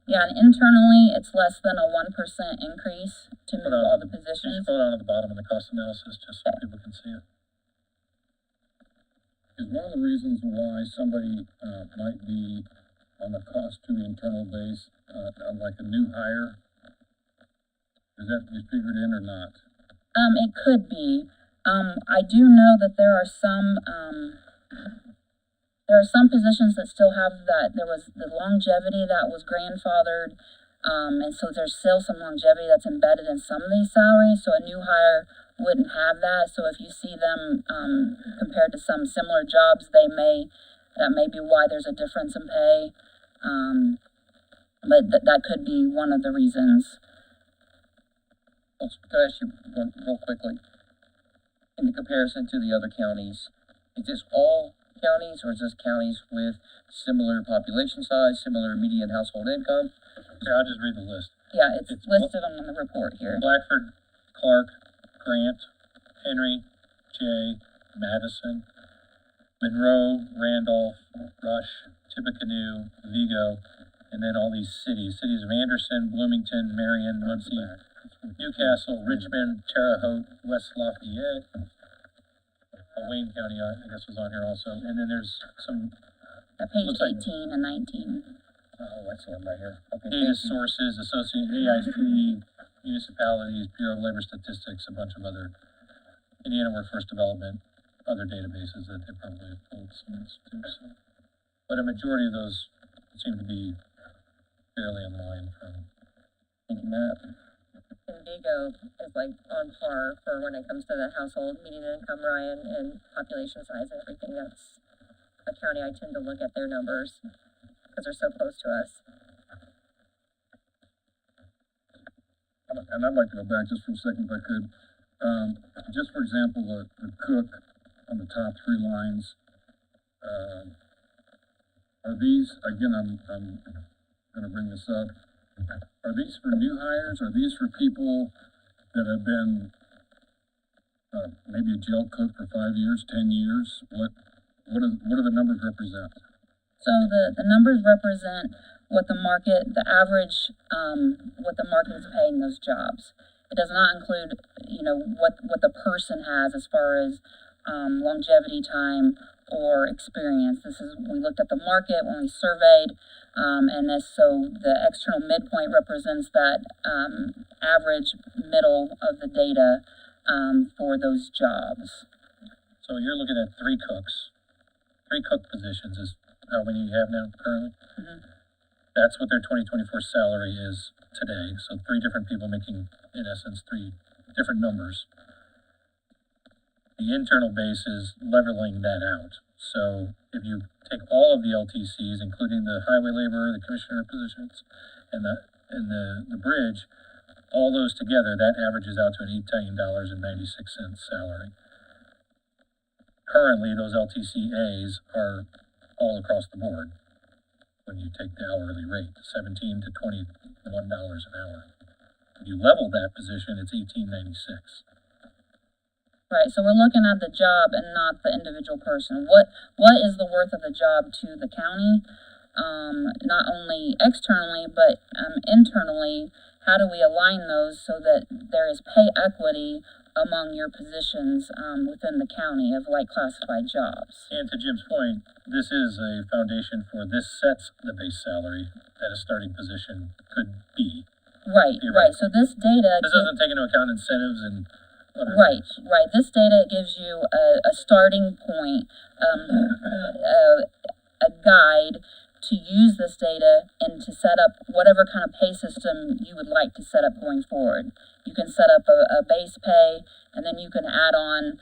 Yeah, and internally, it's less than a 1% increase to move all the positions. Scroll down to the bottom of the cost analysis, just so people can see it. Is one of the reasons why somebody might be on the cost to the internal base, like a new hire? Is that be figured in or not? It could be. I do know that there are some positions that still have that. There was the longevity that was grandfathered, and so there's still some longevity that's embedded in some of these salaries. So a new hire wouldn't have that. So if you see them compared to some similar jobs, that may be why there's a difference in pay. But that could be one of the reasons. Can I ask you one real quickly? In the comparison to the other counties, is this all counties, or is this counties with similar population size, similar median household income? Here, I'll just read the list. Yeah, it's listed on the report here. Blackford, Clark, Grant, Henry, Jay, Madison, Monroe, Randolph, Rush, Tippecanoe, Vigo, and then all these cities of Anderson, Bloomington, Marion, Muncie, Newcastle, Richmond, Terre Haute, West Lafayette, Wayne County, I guess, was on here also. And then there's some Page looks like 18 and 19. Oh, I see them right here. Okay, data thank you. sources, associated AIC, municipalities, Bureau of Labor Statistics, a bunch of other Indiana Workforce Development, other databases that they probably have pulled some of this too. So. But a majority of those seem to be fairly in line from. Thank you, Matt. And Vigo is like on par for when it comes to the household median income, Ryan, and population size and everything. That's a county I tend to look at their numbers because they're so close to us. And I'd like to go back just for a second if I could. Just for example, the cook on the top 3 lines, are these, again, I'm gonna bring this up. Are these for new hires? Are these for people that have been, maybe a jail cook for 5 years, 10 years? What do the numbers represent? So the numbers represent what the market, the average, what the market is paying those jobs. It does not include, what the person has as far as longevity time or experience. We looked at the market when we surveyed, so the external midpoint represents that average middle of the data for those jobs. So you're looking at 3 cooks. 3 cook positions is how many you have now currently? Mhm. That's what their 2024 salary is today. So 3 different people making, in essence, 3 different numbers. The internal base is leveling that out. So if you take all of the LTCs, including the highway laborer, the commissioner positions, and the bridge, all those together, that averages out to an $18.96 salary. Currently, those LTCAs are all across the board. When you take the hourly rate, $17 to $21 an hour. If you level that position, it's $18.96. Right, so we're looking at the job and not the individual person. What is the worth of the job to the county? Not only externally, but internally, how do we align those so that there is pay equity among your positions within the county of like classified jobs? And to Jim's point, this is a foundation for this sets the base salary that a starting position could be. Right. So this data. This doesn't take into account incentives and other things. Right. This data gives you a starting point, a guide to use this data and to set up whatever kind of pay system you would like to set up going forward. You can set up a base pay, and then you can add on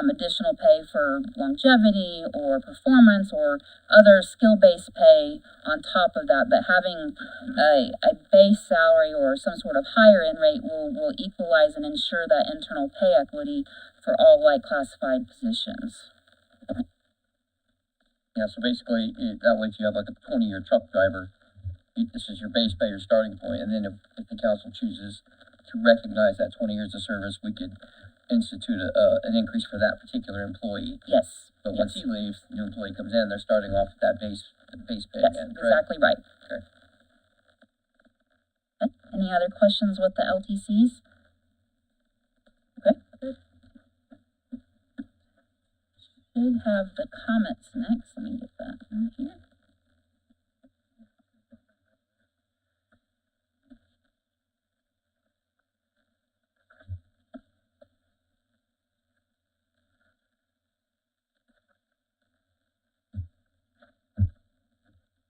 additional pay for longevity or performance or other skill-based pay on top of that. But having a base salary or some sort of higher end rate will equalize and ensure that internal pay equity for all like classified positions. Yeah, so basically, that way if you have like a 20-year truck driver, this is your base pay, your starting point, and then if the council chooses to recognize that 20 years of service, we could institute an increase for that particular employee. Yes. But once he leaves, the new employee comes in, they're starting off at that base pay Yes, again, correct? exactly right. Okay. Okay. Any other questions with the LTCs? Okay. Should have the comments next. Let me get that in here.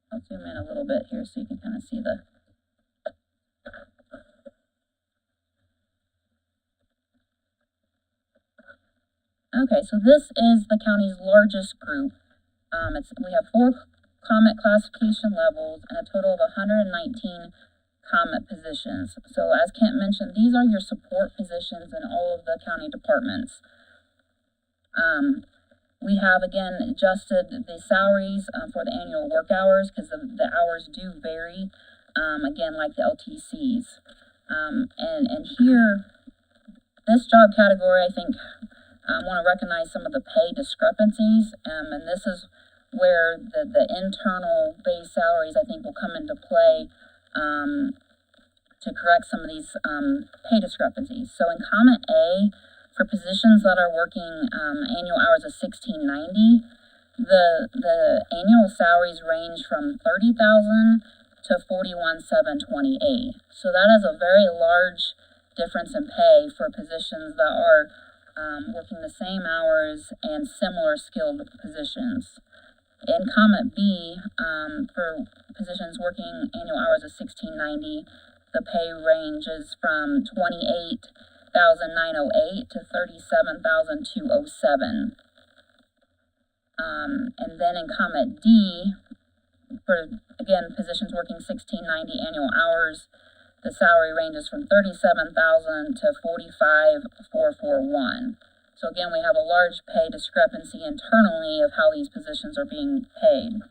I'll zoom in a little bit here so you can kind of see the. Okay, so this is the county's largest group. We have 4 comment classification levels and a total of 119 comment positions. So as Kent mentioned, these are your support positions in all of the county departments. We have, again, adjusted the salaries for the annual work hours because the hours do vary, again, like the LTCs. And here, this job category, I think, I want to recognize some of the pay discrepancies, and this is where the internal base salaries, I think, will come into play to correct some of these pay discrepancies. So in comment A, for positions that are working annual hours of 1690, the annual salaries range from 30,000 to 41,728. So that is a very large difference in pay for positions that are working the same hours and similar skilled positions. In comment B, for positions working annual hours of 1690, the pay ranges from 28,908 to 37,207. And then in comment D, for again positions working 1690 annual hours, the salary ranges from 37,000 to 45,441. So again, we have a large pay discrepancy internally of how these positions are being paid.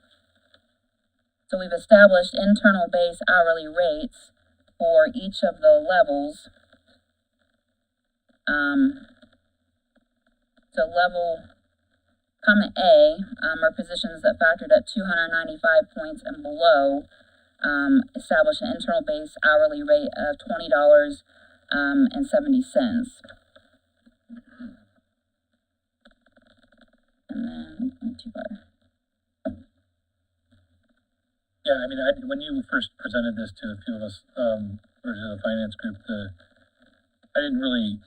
So we've established internal base hourly rates for each of the levels. So level comment A are positions that factored at 295 points and below. Establish an internal base hourly rate of $20.70. And then not too far. Yeah, I mean, when you first presented this to a few of us, or to the finance group, I didn't really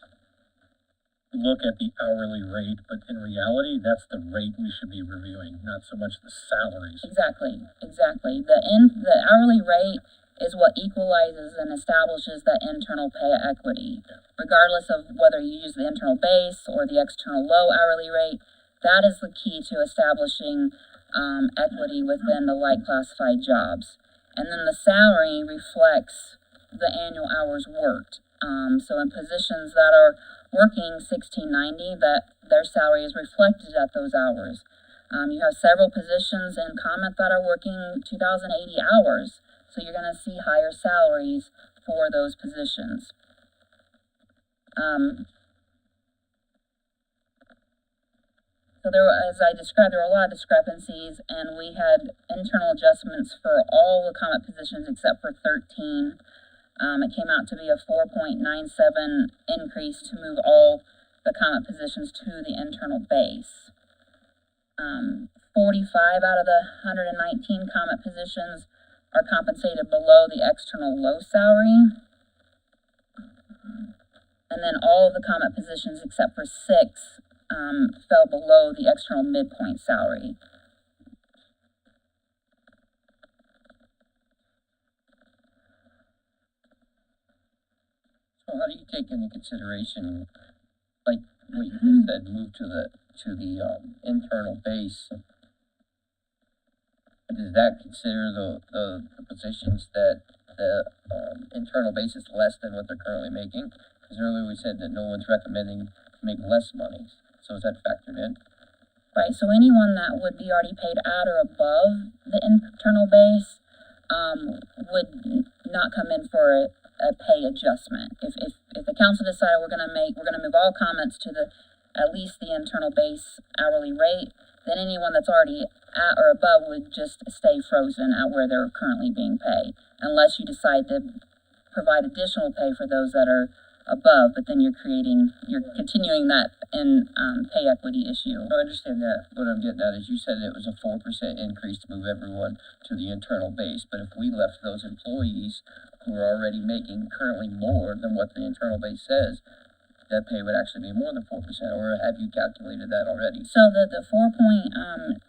look at the hourly rate, but in reality, that's the rate we should be reviewing, not so much the salaries. Exactly. The hourly rate is what equalizes and establishes that internal pay equity. Regardless of whether you use the internal base or the external low hourly rate, that is the key to establishing equity within the light classified jobs. And then the salary reflects the annual hours worked. So in positions that are working 1690, that their salary is reflected at those hours. You have several positions in comment that are working 2080 hours, so you're going to see higher salaries for those positions. So there were, as I described, there were a lot of discrepancies, and we had internal adjustments for all the comment positions except for 13. It came out to be a 4.97 increase to move all the comment positions to the internal base. 45 out of the 119 comment positions are compensated below the external low salary. And then all of the comment positions except for 6 fell below the external midpoint salary. So how do you take into consideration, like what you just said, move to the internal base? Does that consider the positions that the internal base is less than what they're currently making? Because earlier we said that no one's recommending to make less money. So is that factored in? Right, so anyone that would be already paid at or above the internal base would not come in for a pay adjustment. If the council decided we're gonna move all comments to at least the internal base hourly rate, then anyone that's already at or above would just stay frozen at where they're currently being paid, unless you decide to provide additional pay for those that are above, but then you're continuing that in pay equity issue. No, I understand that. What I'm getting at is you said it was a 4% increase to move everyone to the internal base, but if we left those employees who are already making currently more than what the internal base says, that pay would actually be more than 4%, or have you calculated that already? So the 4.97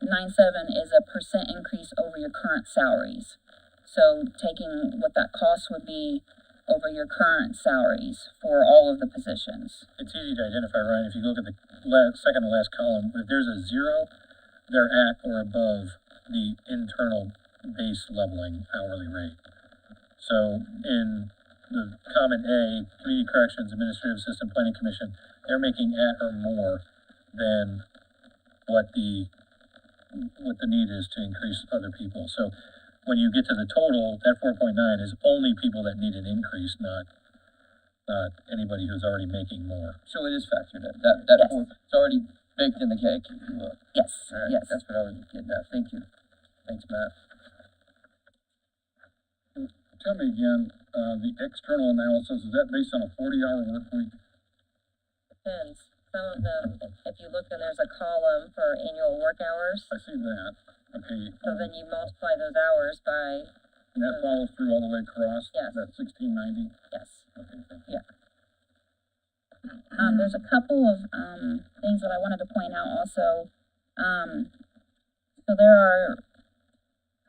is a percent increase over your current salaries. So taking what that cost would be over your current salaries for all of the positions. It's easy to identify, Ryan. If you look at the second to last column, if there's a 0, they're at or above the internal base leveling hourly rate. So in the comment A, Community Corrections Administrative Assistant Planning Commission, they're making at or more than what the need is to increase other people. So when you get to the total, that 4.9 is only people that need an increase, not anybody who's already making more. So it is factored in. That Yes. It's already baked in the cake, if you will. Yes, All right, yes. That's what I was getting at. Thank you. Thanks, Matt. Tell me again, the external analysis, is that based on a 40-hour work week? Depends. Some of them, if you look, then there's a column for annual work hours. I see that. Okay. So then you multiply those hours by, And that follows through all the way across? Yes. That's 1690? yes. Okay, thank you. There's a couple of things that I wanted to point out also. So there are a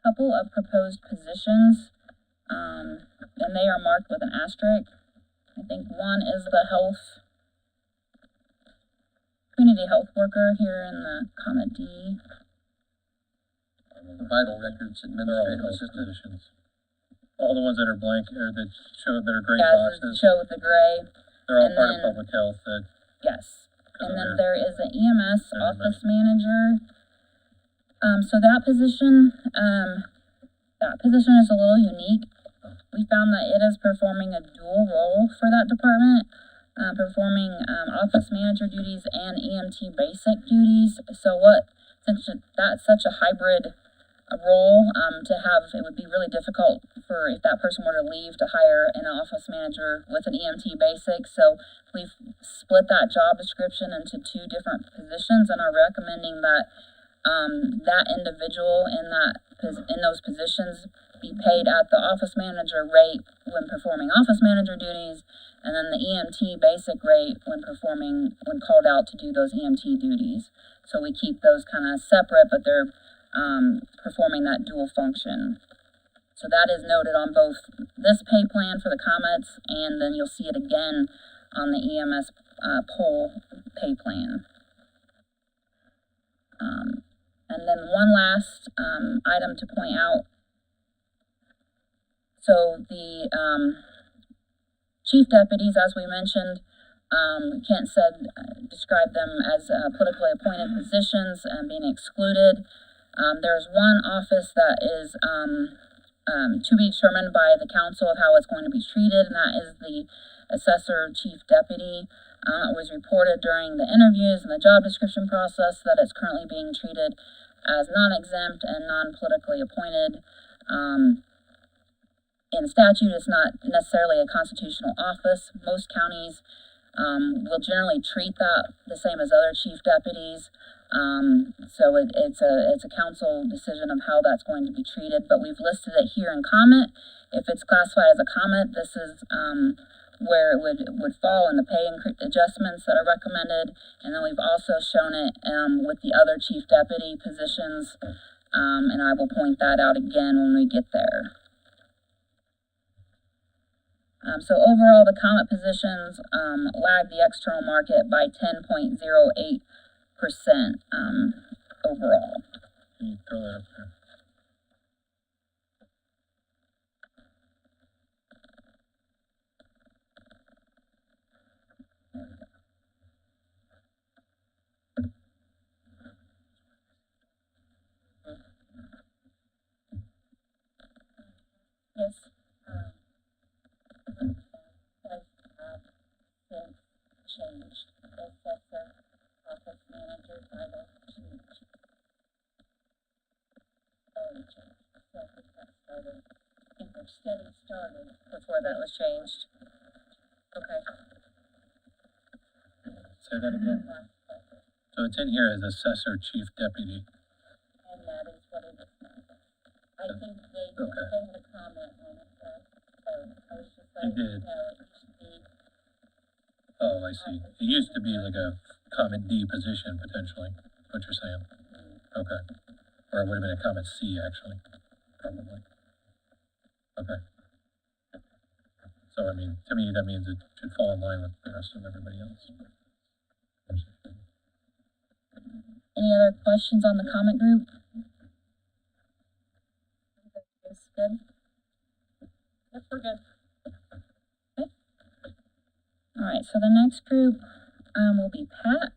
couple of proposed positions, and they are marked with an asterisk. I think one is the community health worker here in the comment D. The vital records administrative assistant. Positions. All the ones that are blank or that are gray Yeah, the boxes, show with the gray. they're all and part then- of public health that, Yes. because And of then their, there is an EMS their office manager. So that position, That position is a little unique. We found that it is performing a dual role for that department, performing office manager duties and EMT basic duties. So since that's such a hybrid role to have, it would be really difficult for, if that person were to leave, to hire an office manager with an EMT basic. So we've split that job description into two different positions and are recommending that that individual in those positions be paid at the office manager rate when performing office manager duties, and then the EMT basic rate when called out to do those EMT duties. So we keep those kind of separate, but they're performing that dual function. So that is noted on both this pay plan for the comments, and then you'll see it again on the EMS poll pay plan. And then one last item to point out. So the chief deputies, as we mentioned, Kent said, described them as politically appointed positions and being excluded. There's one office that is to be determined by the council of how it's going to be treated, and that is the assessor chief deputy. It was reported during the interviews and the job description process that it's currently being treated as non-exempt and non-politically appointed. In statute, it's not necessarily a constitutional office. Most counties will generally treat that the same as other chief deputies. So it's a council decision of how that's going to be treated, but we've listed it here in comment. If it's classified as a comment, this is where it would fall in the pay adjustments that are recommended. And then we've also shown it with the other chief deputy positions, and I will point that out again when we get there. So overall, the comment positions lag the external market by 10.08% overall. Can you throw that up there? Yes. Changed. Assessor, office manager, title changed. Changed. So I think that started, I think their study started before that was changed. Okay. Say that again. So it's in here as assessor chief deputy. And that is what it is now. I think they had a comment on it, so I was just like, did. no, it should be. Oh, I see. It used to be like a comment D position, potentially, what you're saying. Okay. Or it would have been a comment C, actually, probably. Okay. So, I mean, to me, that means it should fall in line with the rest of everybody else. Any other questions on the comment group? It's good. Yep, we're good. All right, so the next group will be Pat.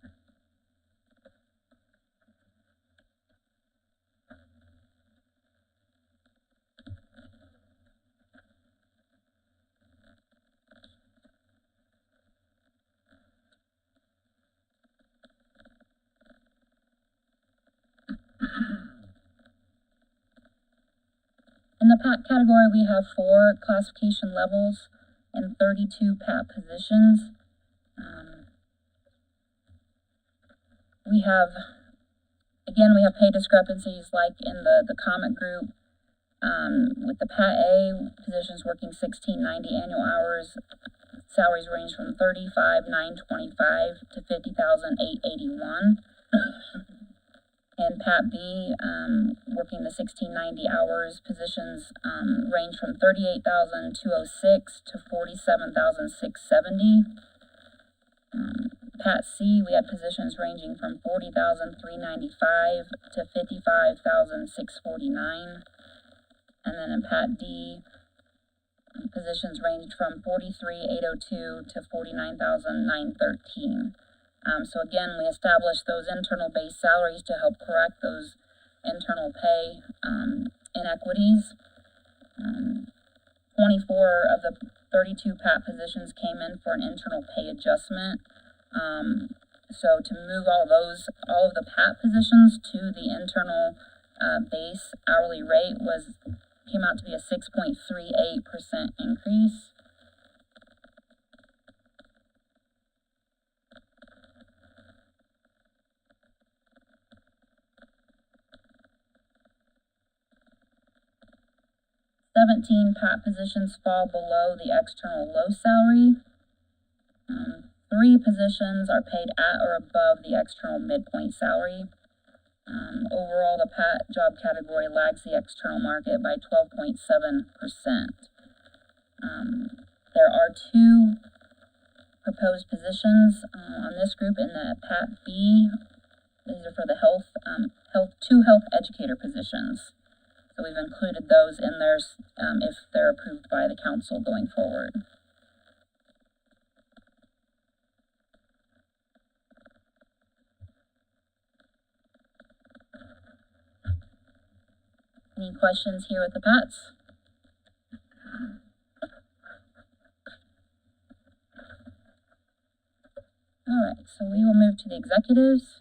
In the PAT category, we have 4 classification levels and 32 PAT positions. We have pay discrepancies like in the comment group. With the PAT A, positions working 1690 annual hours, salaries range from $35,925 to $50,881. And PAT B, working the 1690 hours, positions range from $38,206 to $47,670. PAT C, we had positions ranging from $40,395 to $55,649. And then in PAT D, positions ranged from $43,802 to $49,913. So again, we established those internal base salaries to help correct those internal pay inequities. 24 of the 32 PAT positions came in for an internal pay adjustment. So to move all of the PAT positions to the internal base hourly rate came out to be a 6.38% increase. Seventeen PAT positions fall below the external low salary. 3 positions are paid at or above the external midpoint salary. Overall, the PAT job category lags the external market by 12.7%. There are 2 proposed positions on this group in the PAT B. These are for the two health educator positions. So we've included those in theirs if they're approved by the council going forward. Any questions here with the PATs? All right, so we will move to the executives.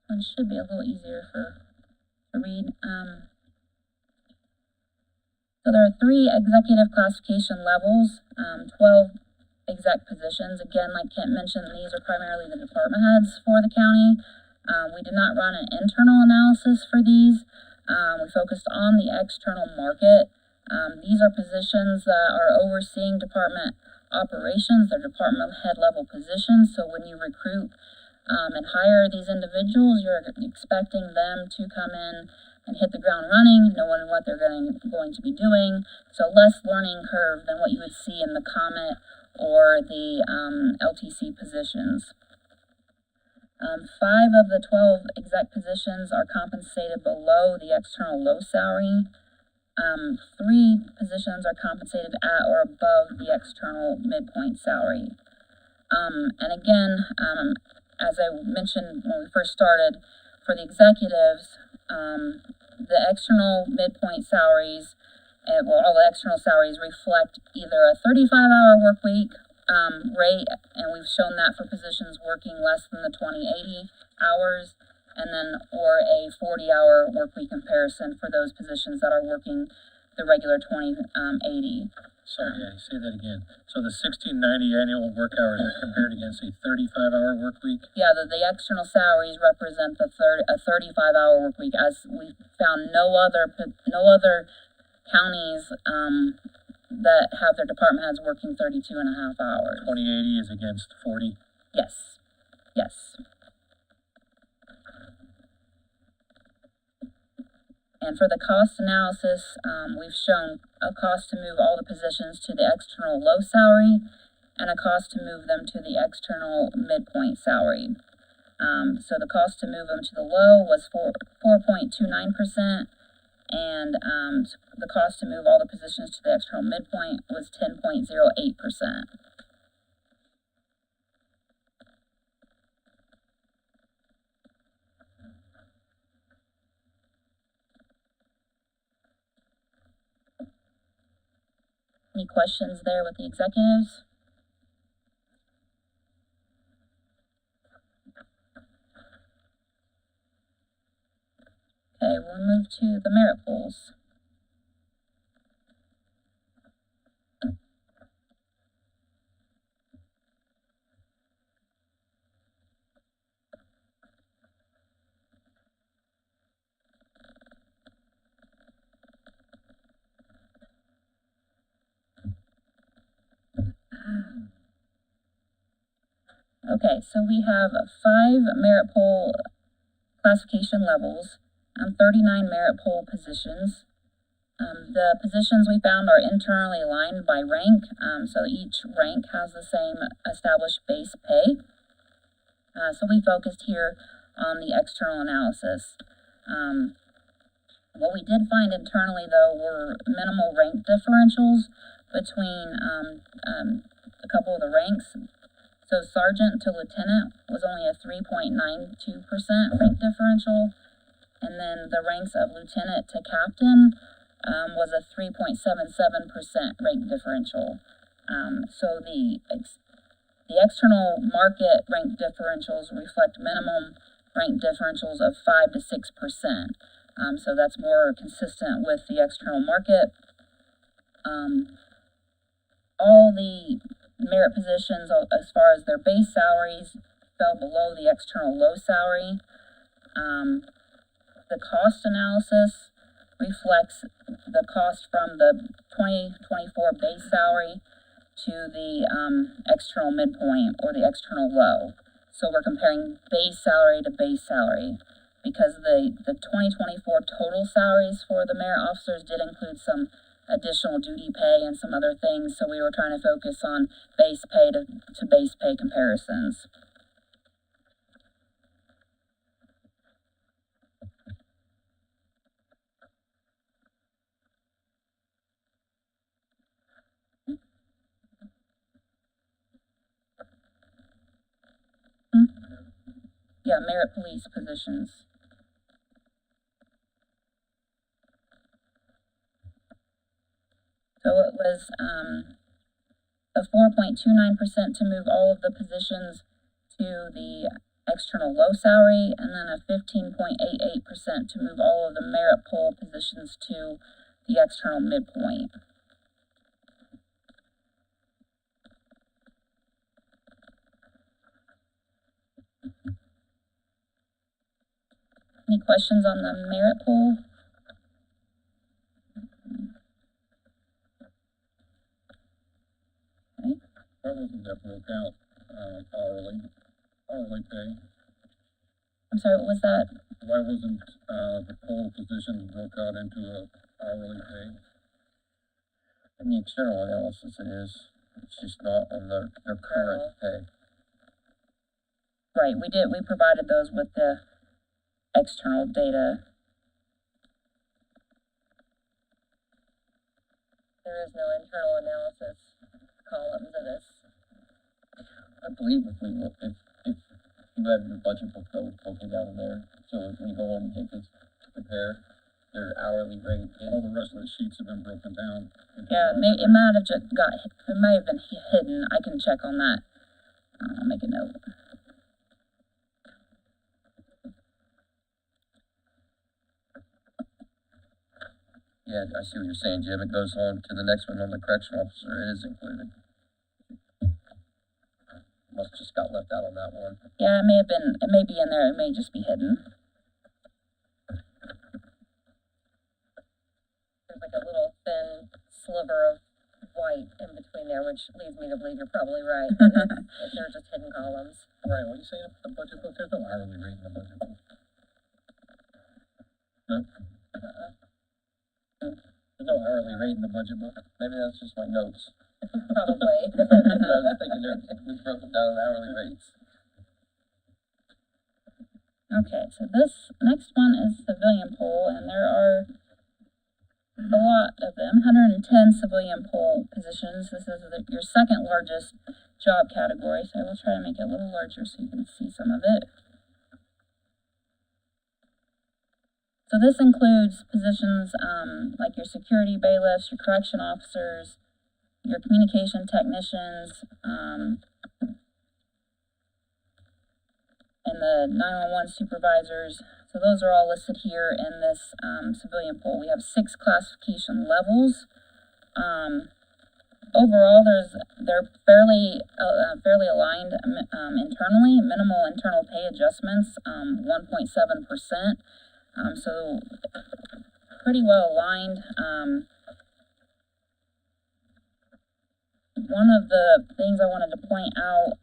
One should be a little easier to read. So there are 3 executive classification levels, 12 exec positions. Again, like Kent mentioned, these are primarily the department heads for the county. We did not run an internal analysis for these. We focused on the external market. These are positions that are overseeing department operations. They're department head level positions. So when you recruit and hire these individuals, you're expecting them to come in and hit the ground running, knowing what they're going to be doing. So less learning curve than what you would see in the Comet or the LTC positions. 5 of the 12 exec positions are compensated below the external low salary. 3 positions are compensated at or above the external midpoint salary. And again, as I mentioned when we first started, for the executives, the external midpoint salaries, all the external salaries reflect either a 35-hour work week rate, and we've shown that for positions working less than the 2080 hours, and then or a 40-hour work week comparison for those positions that are working the regular 2080. Sorry, yeah, say that again. So the 1690 annual work hours are compared against a 35-hour work week? Yeah, the external salaries represent a 35-hour work week, as we found no other counties that have their department heads working 32 and a half hours. 2080 is against 40? Yes. Yes. And for the cost analysis, we've shown a cost to move all the positions to the external low salary and a cost to move them to the external midpoint salary. So the cost to move them to the low was 4.29%, and the cost to move all the positions to the external midpoint was 10.08%. Any questions there with the executives? Okay, we'll move to the merit pools. Okay, so we have 5 merit pool classification levels and 39 merit pool positions. The positions we found are internally aligned by rank, so each rank has the same established base pay. So we focused here on the external analysis. What we did find internally, though, were minimal rank differentials between a couple of the ranks. So sergeant to lieutenant was only a 3.92% rank differential, and then the ranks of lieutenant to captain was a 3.77% rank differential. So the external market rank differentials reflect minimum rank differentials of 5 to 6%. So that's more consistent with the external market. All the merit positions, as far as their base salaries, fell below the external low salary. The cost analysis reflects the cost from the 2024 base salary to the external midpoint or the external low. So we're comparing base salary to base salary, because the 2024 total salaries for the merit officers did include some additional duty pay and some other things, so we were trying to focus on base pay to base pay comparisons. Yeah, merit police positions. So it was a 4.29% to move all of the positions to the external low salary, and then a 15.88% to move all of the merit pool positions to the external midpoint. Any questions on the merit pool? Why wasn't that broke out, hourly pay? I'm sorry, what was that? Why wasn't, the poll position broke out into a hourly pay? In the external analysis it is, it's just not on their current pay. Right, we provided those with the external data. There is no internal analysis column to this. I believe if you have your budget book, though, broken down in there, so when you go on and take this to compare their hourly rate. All the rest of the sheets have been broken down. Yeah, it might have just it might have been hidden. I can check on that. I'll make a note. Yeah, I see what you're saying, Jim. It goes on to the next one on the correctional officer. It is included. Must just got left out on that one. Yeah, it may have been. It may be in there. It may just be hidden. There's like a little thin sliver of white in between there, which leads me to believe you're probably right. They're just hidden columns. Right, what are you saying about the budget book? There's no hourly rate in the budget book. No? There's no hourly rate in the budget book. Maybe that's just my notes. Probably. I was thinking we broke them down in hourly rates. Okay, so this next one is civilian pool, and there are a lot of them. 110 civilian pool positions. This is your second largest job category, so I will try to make it a little larger so you can see some of it. So this includes positions like your security bailiffs, your correction officers, your communication technicians, and the 911 supervisors. So those are all listed here in this civilian pool. We have 6 classification levels. Overall, they're fairly aligned internally. Minimal internal pay adjustments, 1.7%. So pretty well aligned. One of the things I wanted to point out,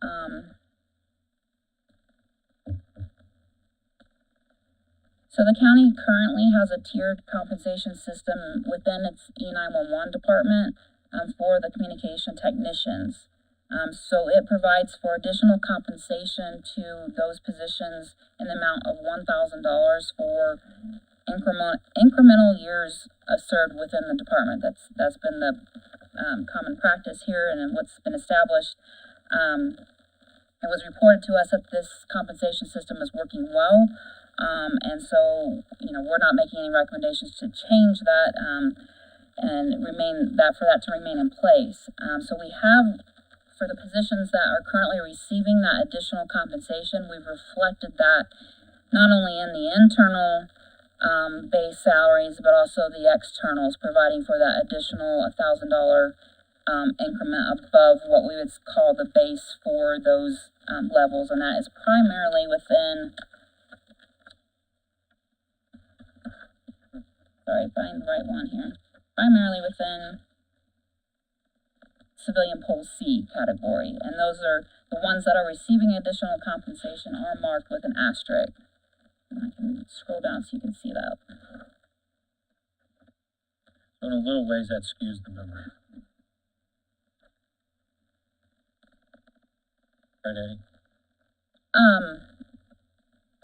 so the county currently has a tiered compensation system within its E911 department for the communication technicians. So it provides for additional compensation to those positions in the amount of $1,000 for incremental years served within the department. That's been the common practice here and what's been established. It was reported to us that this compensation system is working well, and so we're not making any recommendations to change that and for that to remain in place. So we have, for the positions that are currently receiving that additional compensation, we've reflected that not only in the internal base salaries, but also the externals, providing for that additional $1,000 increment above what we would call the base for those levels, and that is primarily within. Sorry, find the right one here. Primarily within civilian Pole C category, and those are the ones that are receiving additional compensation are marked with an asterisk. And I can scroll down so you can see that. So in a little ways, that skews the number. Right, Eddie?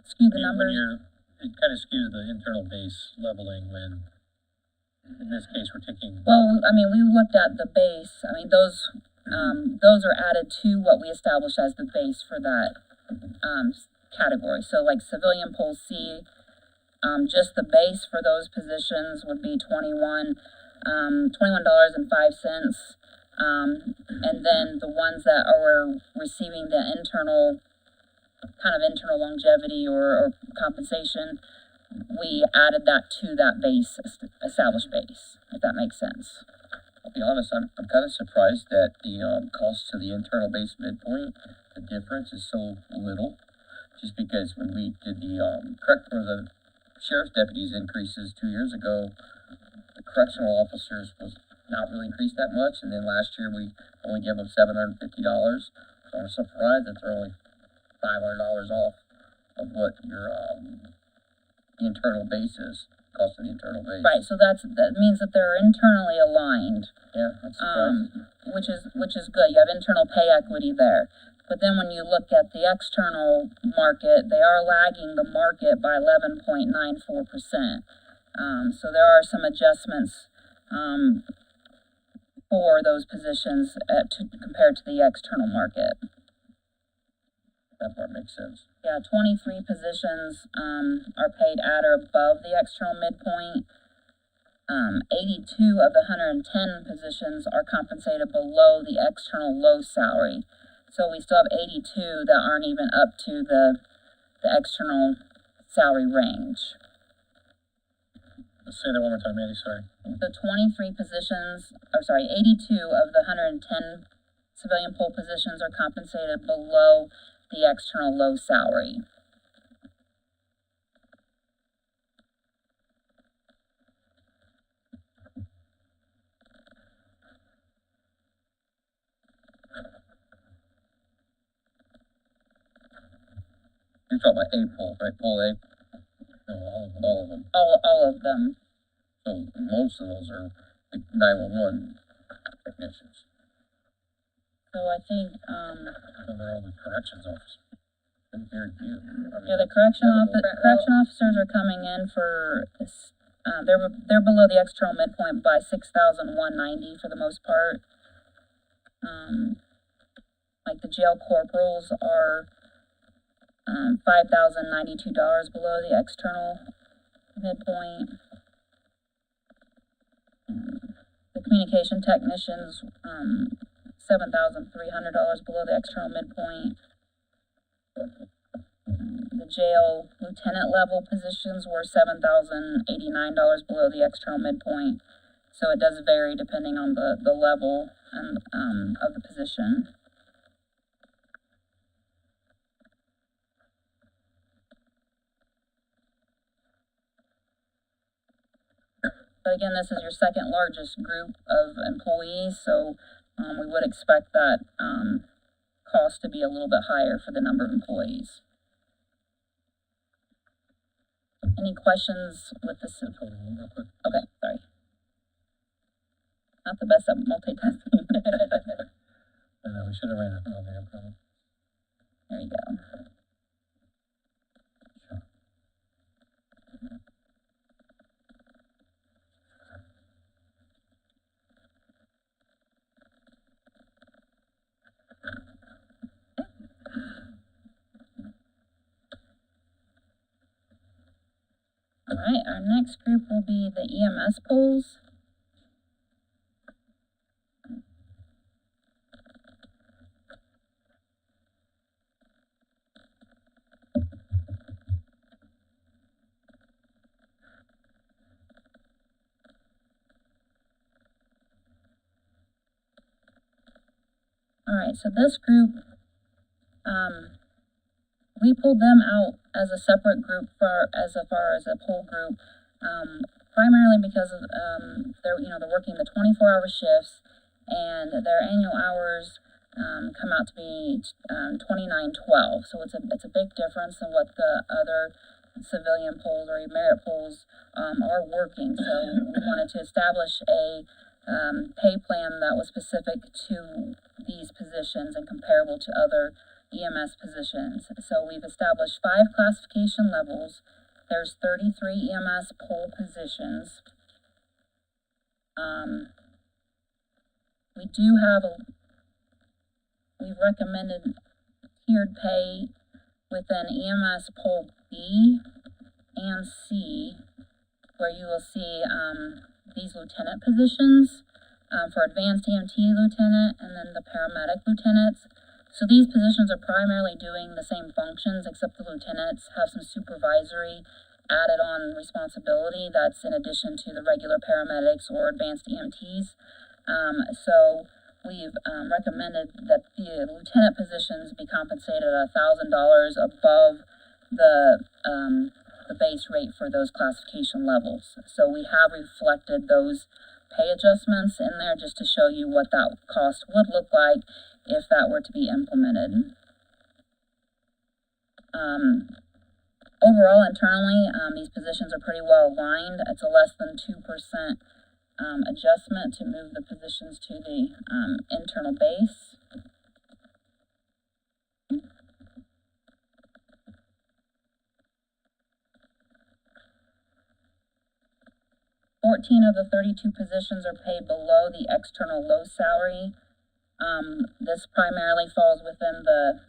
Skew the I mean, numbers. it kind of skews the internal base leveling when, in this case, we're taking. Well, I mean, we looked at the base. I mean, those are added to what we established as the base for that category. So, like civilian Pole C, just the base for those positions would be $21.05. And then the ones that are receiving the internal longevity or compensation, we added that to that base, established base, if that makes sense. I'll be honest, I'm kind of surprised that the cost to the internal base midpoint, the difference is so little. Just because when we did the sheriff's deputies increases 2 years ago, the correctional officers was not really increased that much, and then last year we only gave them $750. So I'm surprised that they're only $500 off of what your internal base is, cost of the internal base. Right. So that means that they're internally aligned. Yeah, that's surprising. Which is good. You have internal pay equity there. But then when you look at the external market, they are lagging the market by 11.94%. So there are some adjustments for those positions compared to the external market. That part makes sense. Yeah, 23 positions are paid at or above the external midpoint. 82 of the 110 positions are compensated below the external low salary. So we still have 82 that aren't even up to the external salary range. Let's say that one more time, Andy, sorry. The 82 of the 110 civilian pole positions are compensated below the external low salary. You're talking about A pole, right? Pole A? No, All of them. All of them. So most of those are the 911 technicians. So I think, So they're all the corrections officers. And very few. I mean, yeah, the correction officers are coming in for, they're below the external midpoint by 6,190 for the most part. Like the jail corporals are, $5,092 below the external midpoint. The communication technicians, $7,300 below the external midpoint. The jail lieutenant level positions were $7,089 below the external midpoint. So it does vary depending on the level and of the position. But again, this is your second largest group of employees, so we would expect that cost to be a little bit higher for the number of employees. Any questions with this? Real quick. Okay, sorry. Not the best at multitasking. We should have ran it earlier, probably. There you go. Alright, our next group will be the EMS polls. Alright, so this group, we pulled them out as a separate group as far as a poll group, primarily because of, they're working the 24-hour shifts, and their annual hours, come out to be, 2912. So it's a big difference than what the other civilian polls or merit polls, are working. So we wanted to establish a, pay plan that was specific to these positions and comparable to other EMS positions. So we've established 5 classification levels. There's 33 EMS poll positions. We've recommended tiered pay within EMS poll B and C, where you will see, these lieutenant positions, for advanced EMT lieutenant and then the paramedic lieutenants. So these positions are primarily doing the same functions, except the lieutenants have some supervisory added on responsibility that's in addition to the regular paramedics or advanced EMTs. So we've recommended that the lieutenant positions be compensated at $1,000 above the base rate for those classification levels. So we have reflected those pay adjustments in there just to show you what that cost would look like if that were to be implemented. Overall, internally, these positions are pretty well aligned. It's a less than 2% adjustment to move the positions to the internal base. 14 of the 32 positions are paid below the external low salary. This primarily falls within the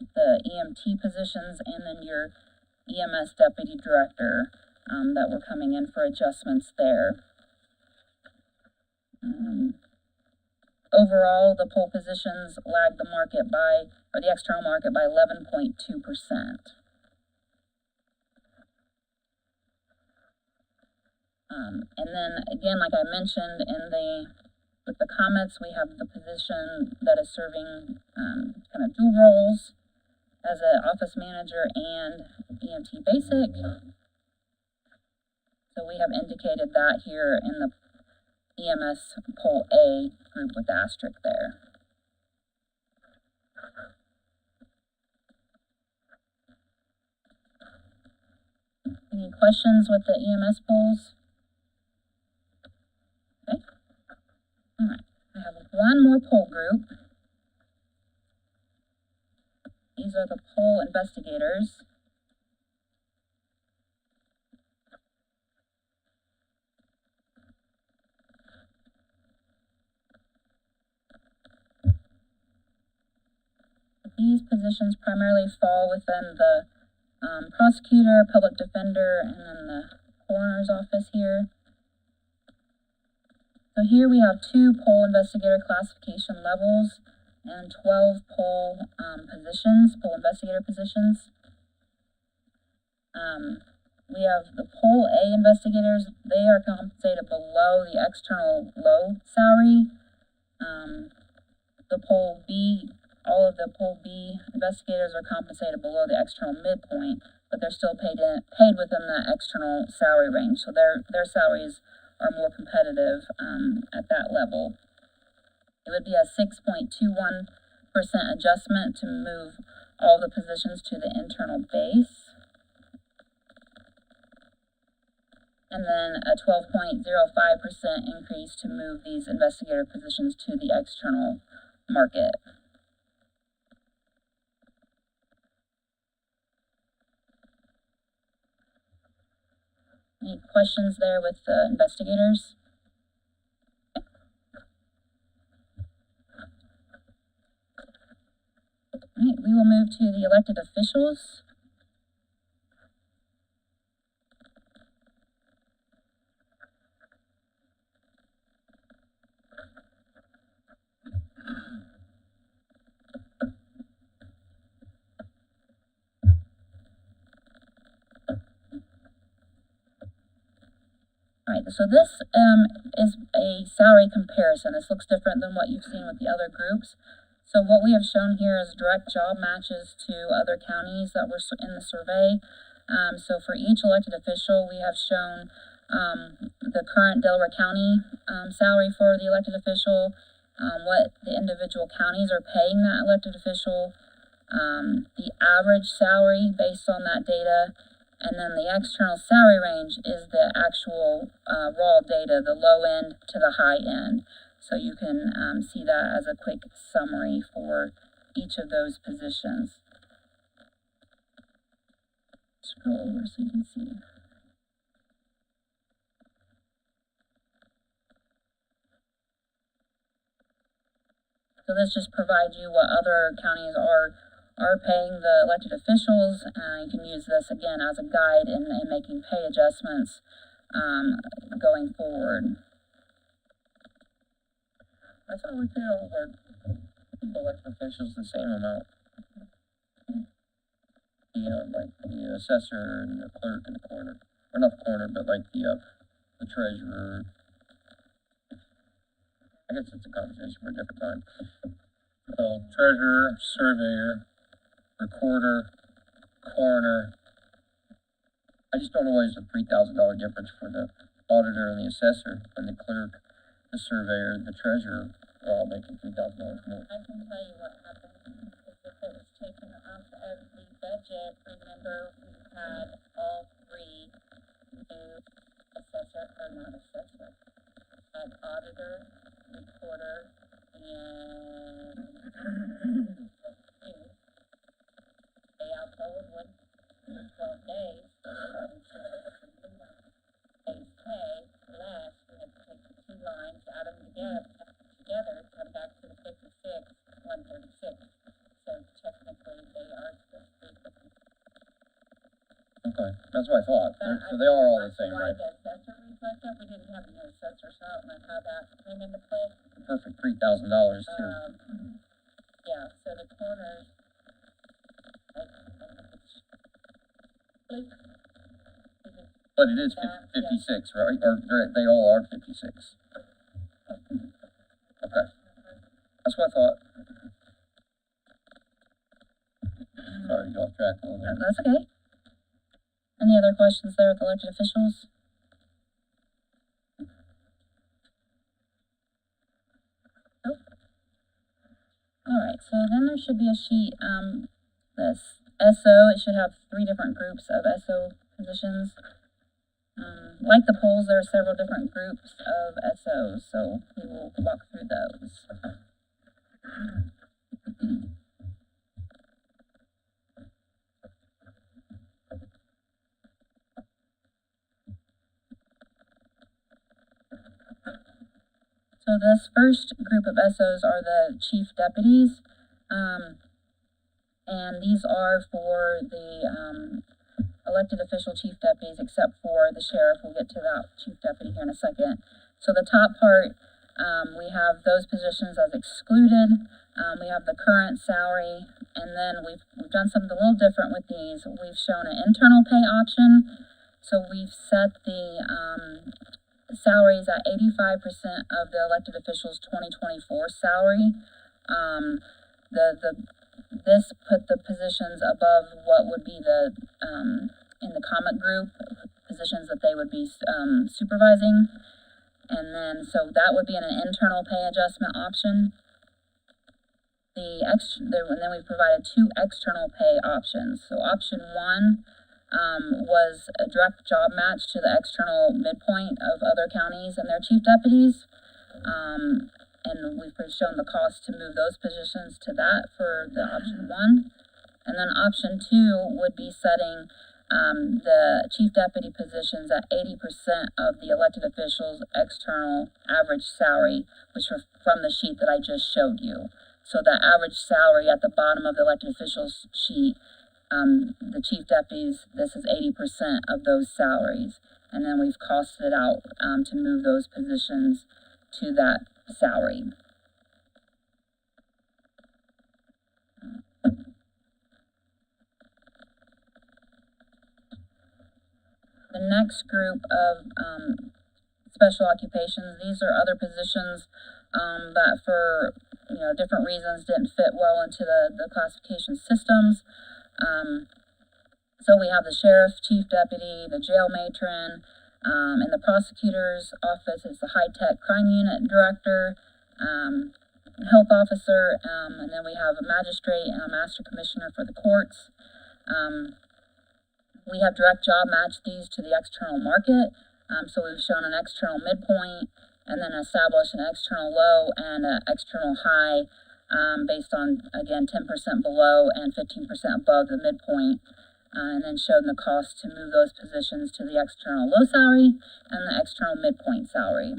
EMT positions and then your EMS deputy director, that were coming in for adjustments there. Overall, the poll positions lag the market the external market by 11.2%. And then again, like I mentioned with the comments, we have the position that is serving, kind of dual roles as an office manager and EMT basic. So we have indicated that here in the EMS poll A group with the asterisk there. Any questions with the EMS polls? Okay. All right. I have one more poll group. These are the poll investigators. These positions primarily fall within the prosecutor, public defender, and then the coroner's office here. So here we have 2 poll investigator classification levels and 12 poll investigator positions. We have the poll A investigators. They are compensated below the external low salary. The poll B, all of the poll B investigators are compensated below the external midpoint, but they're still paid within the external salary range. So their salaries are more competitive at that level. It would be a 6.21% adjustment to move all the positions to the internal base. And then a 12.05% increase to move these investigator positions to the external market. Any questions there with the investigators? Okay. All right, we will move to the elected officials. Right, so this is a salary comparison. This looks different than what you've seen with the other groups. So what we have shown here is direct job matches to other counties that were in the survey. So for each elected official, we have shown the current Delaware County salary for the elected official, what the individual counties are paying that elected official, the average salary based on that data, and then the external salary range is the actual raw data, the low end to the high end. So you can see that as a quick summary for each of those positions. Scroll over so you can see. So this just provides you what other counties are paying the elected officials. You can use this again as a guide in making pay adjustments going forward. I thought we paid all of our elected officials the same amount. Like the assessor and the clerk and the coroner, or not the coroner, but like the treasurer. I guess it's a conversation for a different time. Well, treasurer, surveyor, recorder, coroner. I just don't know why there's a $3,000 difference for the auditor and the assessor, and the clerk, the surveyor, the treasurer are all making $3,000 more. I can tell you what happened. If it was taken off of the budget, remember we had all three new assessor, or not assessor, an auditor, recorder, and pay out the old one in 12 days. Days pay less, we had to take the two lines, add them together, come back to the 56, 136. So technically they are supposed to be. Okay, that's what I thought. So they are all the same, Why right? the assessor reflect that, we didn't have a new assessor, so I don't know how that came into play. Perfect $3,000 too. Yeah, so the corners. But it is 56, right? Or they all are 56. Okay, that's what I thought. Sorry, to go off track a little bit. That's okay. Any other questions there with elected officials? Nope. Alright, so then there should be a sheet, this SO, it should have 3 different groups of SO positions. Like the polls, there are several different groups of SOs, so we will walk through those. So this first group of SOs are the chief deputies, and these are for the elected official chief deputies, except for the sheriff. We'll get to that chief deputy here in a second. So the top part, we have those positions as excluded. We have the current salary, and then we've done something a little different with these. We've shown an internal pay option. So we've set the salaries at 85% of the elected officials' 2024 salary. This put the positions above what would be the in the comic group positions that they would be supervising, and then so that would be an internal pay adjustment option. And then we provided 2 external pay options. So option 1 was a direct job match to the external midpoint of other counties and their chief deputies. And we've shown the cost to move those positions to that for the option 1. And then option 2 would be setting the chief deputy positions at 80% of the elected officials' external average salary, which were from the sheet that I just showed you. So the average salary at the bottom of the elected officials sheet, the chief deputies, this is 80% of those salaries. And then we've costed it out to move those positions to that salary. The next group of special occupations. These are other positions, that for, different reasons didn't fit well into the classification systems. So we have the sheriff, chief deputy, the jail matron, in the prosecutor's office is the high-tech crime unit director, health officer, and then we have a magistrate and a master commissioner for the courts. We have direct job matched these to the external market. So we've shown an external midpoint and then established an external low and an external high, based on, again, 10% below and 15% above the midpoint. And then showed the cost to move those positions to the external low salary and the external midpoint salary.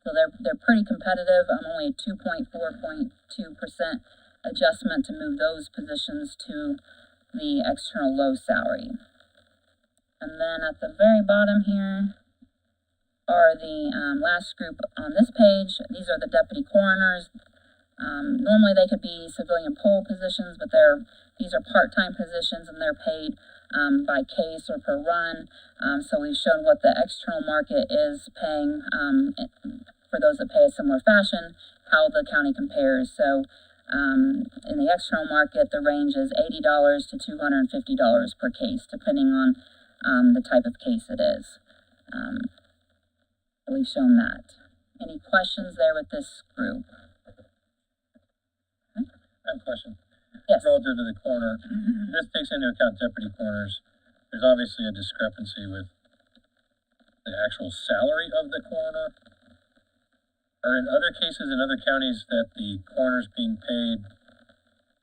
So they're pretty competitive. Only a 2.4.2% adjustment to move those positions to the external low salary. And then at the very bottom here are the last group on this page. These are the deputy coroners. Normally they could be civilian poll positions, but these are part-time positions and they're paid by case or per run. So we've shown what the external market is paying for those that pay a similar fashion, how the county compares. So in the external market, the range is $80 to $250 per case, depending on the type of case it is. So we've shown that. Any questions there with this group? I have a question. Yes. Relative to the coroner, this takes into account deputy coroners. There's obviously a discrepancy with the actual salary of the coroner. Are in other cases in other counties that the coroner's being paid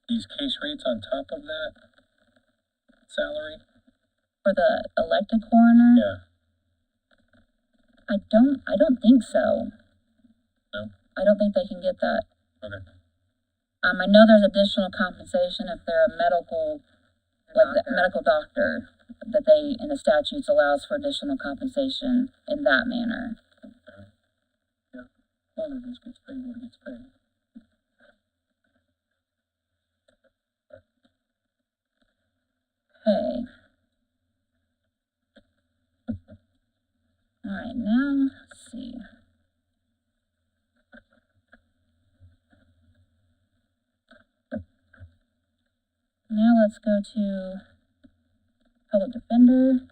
these case rates on top of that salary? For the elected coroner? Yeah. I don't think so. No? I don't think they can get that. Okay. I know there's additional compensation if they're a medical, medical doctor, that they, in the statutes, allows for additional compensation in that manner. Yeah. Coroner just gets paid what he gets paid. Okay. All right, now, let's see. Now let's go to public defender.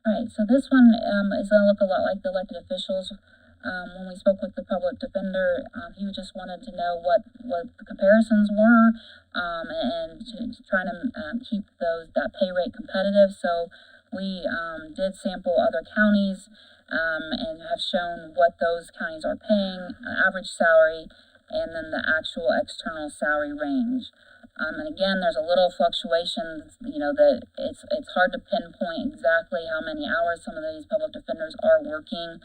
All right, so this one is going to look a lot like the elected officials. When we spoke with the public defender, he just wanted to know what the comparisons were, and trying to keep that pay rate competitive. So we did sample other counties and have shown what those counties are paying, average salary, and then the actual external salary range. And again, there's a little fluctuation, that it's hard to pinpoint exactly how many hours some of these public defenders are working.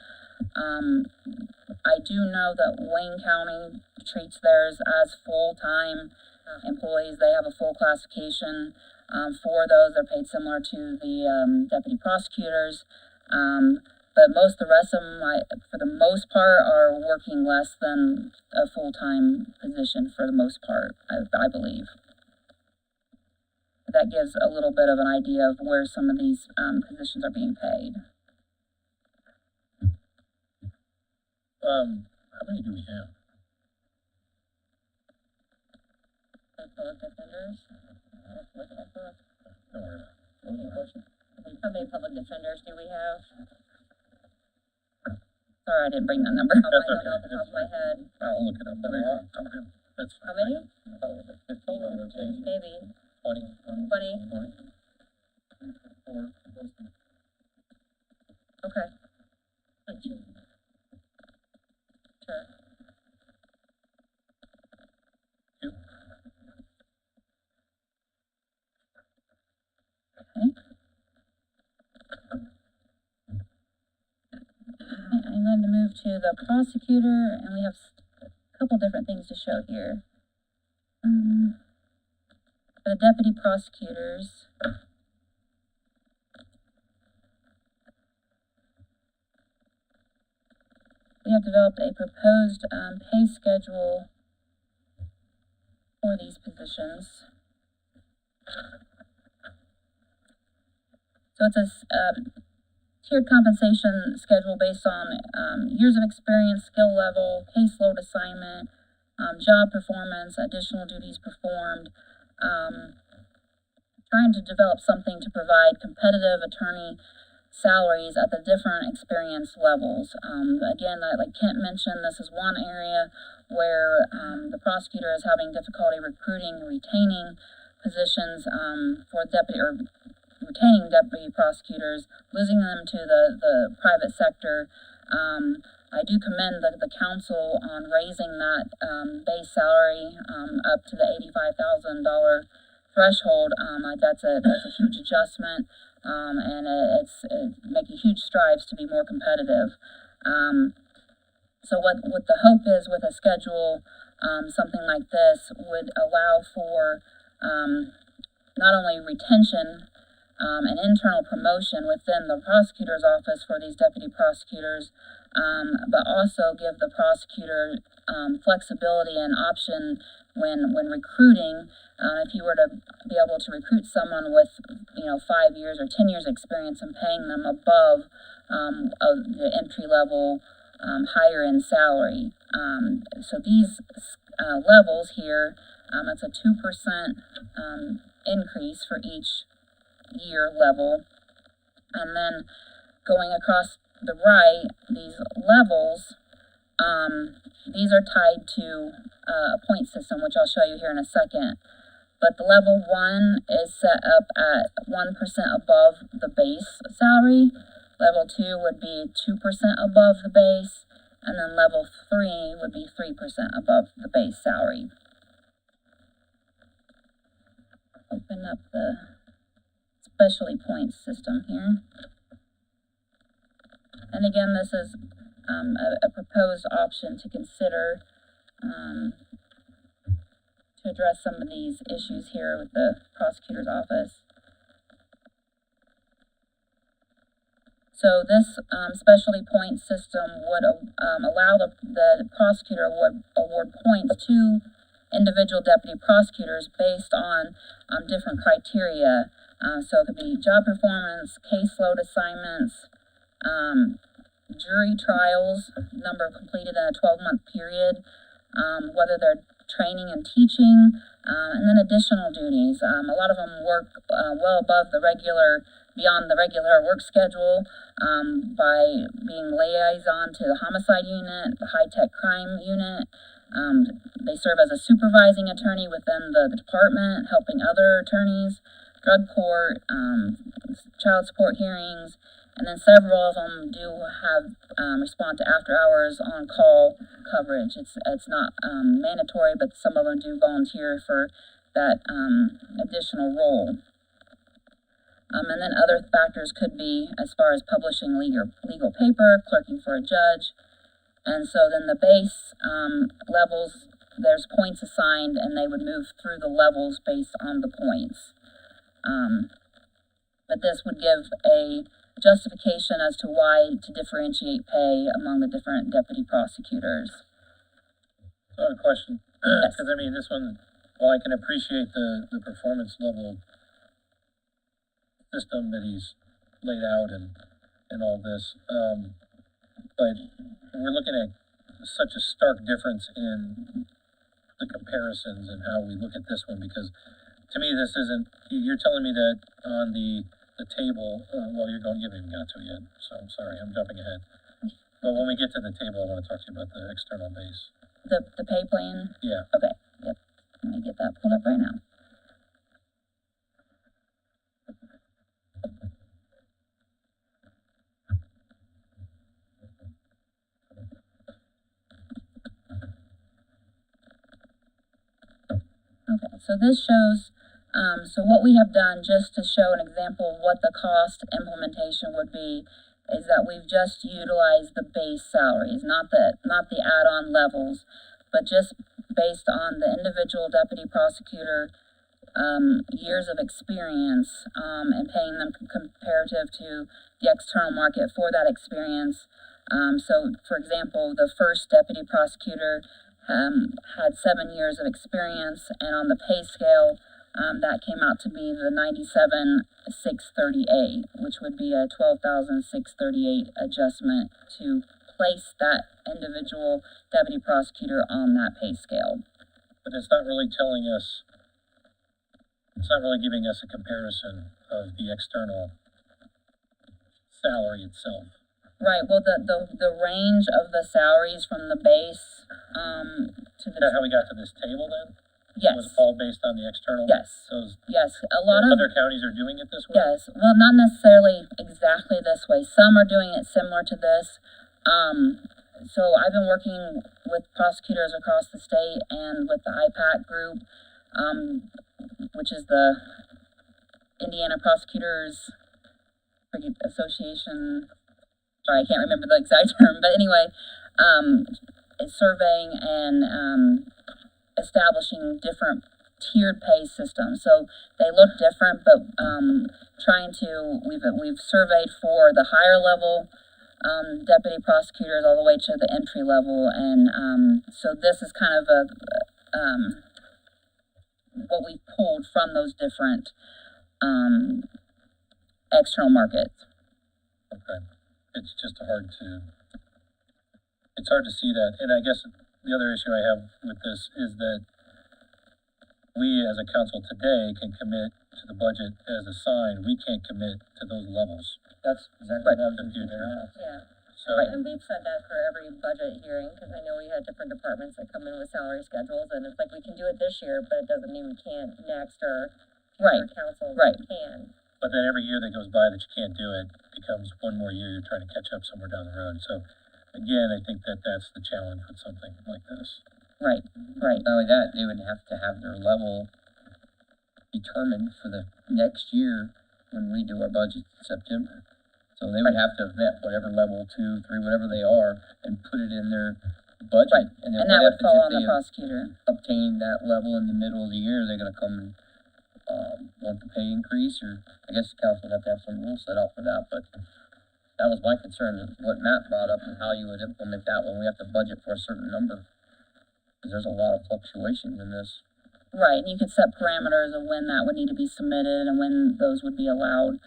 I do know that Wayne County treats theirs as full-time employees. They have a full classification. For those, they're paid similar to the deputy prosecutors. But most of the rest of them, for the most part, are working less than a full-time position for the most part, I believe. That gives a little bit of an idea of where some of these positions are being paid. How many do we have? Public defenders. Don't worry about it. How many public defenders do we have? Sorry, I didn't bring that number. I don't know off the top of my head. I'll look it up. Okay. That's How fine. many? 15, Maybe 20. 20. Okay. Sure. I'm going to move to the prosecutor, and we have a couple different things to show here. For the deputy prosecutors, we have developed a proposed pay schedule for these positions. So it's a tiered compensation schedule based on years of experience, skill level, caseload assignment, job performance, additional duties performed. Trying to develop something to provide competitive attorney salaries at the different experience levels. Again, like Kent mentioned, this is one area where the prosecutor is having difficulty recruiting and retaining positions for deputy or retaining deputy prosecutors, losing them to the private sector. I do commend the council on raising that base salary up to the $85,000 threshold. That's a huge adjustment, and it's making huge strides to be more competitive. So what the hope is with a schedule, something like this would allow for not only retention and internal promotion within the prosecutor's office for these deputy prosecutors, but also give the prosecutor flexibility and option when recruiting. If you were to be able to recruit someone with 5 years or 10 years experience and paying them above of the entry level higher in salary. So these levels here, it's a 2% increase for each year level. And then going across the right, these levels, these are tied to a point system, which I'll show you here in a second. But the level 1 is set up at 1% above the base salary. Level 2 would be 2% above the base. And then level 3 would be 3% above the base salary. Open up the specialty points system here. And again, this is a proposed option to consider to address some of these issues here with the prosecutor's office. So this specialty point system would allow the prosecutor award points to individual deputy prosecutors based on different criteria. So it could be job performance, caseload assignments, jury trials, number completed in a 12-month period, whether they're training and teaching, and then additional duties. A lot of them work well above beyond the regular work schedule by being liaison to the homicide unit, the high-tech crime unit. They serve as a supervising attorney within the department, helping other attorneys, drug court, child support hearings, and then several of them do have respond to after hours on call coverage. It's not mandatory, but some of them do volunteer for that additional role. And then other factors could be as far as publishing legal paper, clerking for a judge. And so then the base levels, there's points assigned, and they would move through the levels based on the points. But this would give a justification as to why to differentiate pay among the different deputy prosecutors. I have a question. Yes. Because I mean, this one, while I can appreciate the performance level system that he's laid out and all this, but we're looking at such a stark difference in the comparisons and how we look at this one, because to me this isn't, you're telling me that on the table, well, you haven't even got to it yet, so I'm sorry, I'm jumping ahead. But when we get to the table, I want to talk to you about the external base. The pay plan? Yeah. Okay, yep. Let me get that pulled up right now. Okay, so this shows, so what we have done, just to show an example of what the cost implementation would be, is that we've just utilized the base salaries, not the add-on levels, but just based on the individual deputy prosecutor years of experience, and paying them comparative to the external market for that experience. So, for example, the first deputy prosecutor had 7 years of experience, and on the pay scale, that came out to be the 97,638, which would be a 12,638 adjustment to place that individual deputy prosecutor on that pay scale. But it's not really telling us, it's not really giving us a comparison of the external salary itself. Right. Well, the range of the salaries from the base to Is that how the we got to this table then? yes, Was all based on the external? yes, So yes. A lot of other counties are doing it this way? yes. Well, not necessarily exactly this way. Some are doing it similar to this. So I've been working with prosecutors across the state and with the IPAC group, which is the Indiana Prosecutors Association. Sorry, I can't remember the exact term, but anyway, it's surveying and establishing different tiered pay systems. So they look different, but we've surveyed for the higher level deputy prosecutors all the way to the entry level, and so this is kind of what we pulled from those different external markets. Okay. It's just hard to see that. And I guess the other issue I have with this is that we as a council today can commit to the budget as assigned. We can't commit to those levels. That's exactly what I was The thinking. future. Yeah. So, And we've said that for every budget hearing, because I know we had different departments that come in with salary schedules, and it's like, we can do it this year, but it doesn't mean we can't next, or Right. future councils Right. can. but then every year that goes by that you can't do it becomes one more year you're trying to catch up somewhere down the road. So again, I think that that's the challenge with something like this. Right. Right. Not only that, they would have to have their level determined for the next year when we do our budget in September. So they would have to vet whatever level 2, 3, whatever they are, and put it in their budget. Right. And, then And what that would happens fall if on the they prosecutor. obtain that level in the middle of the year? They're gonna come and, want the pay increase, or I guess the council would have to have some rules set out for that, but that was my concern, is what Matt brought up, and how you would implement that when we have to budget for a certain number. Because there's a lot of fluctuations in this. Right, and you could set parameters of when that would need to be submitted and when those would be allowed.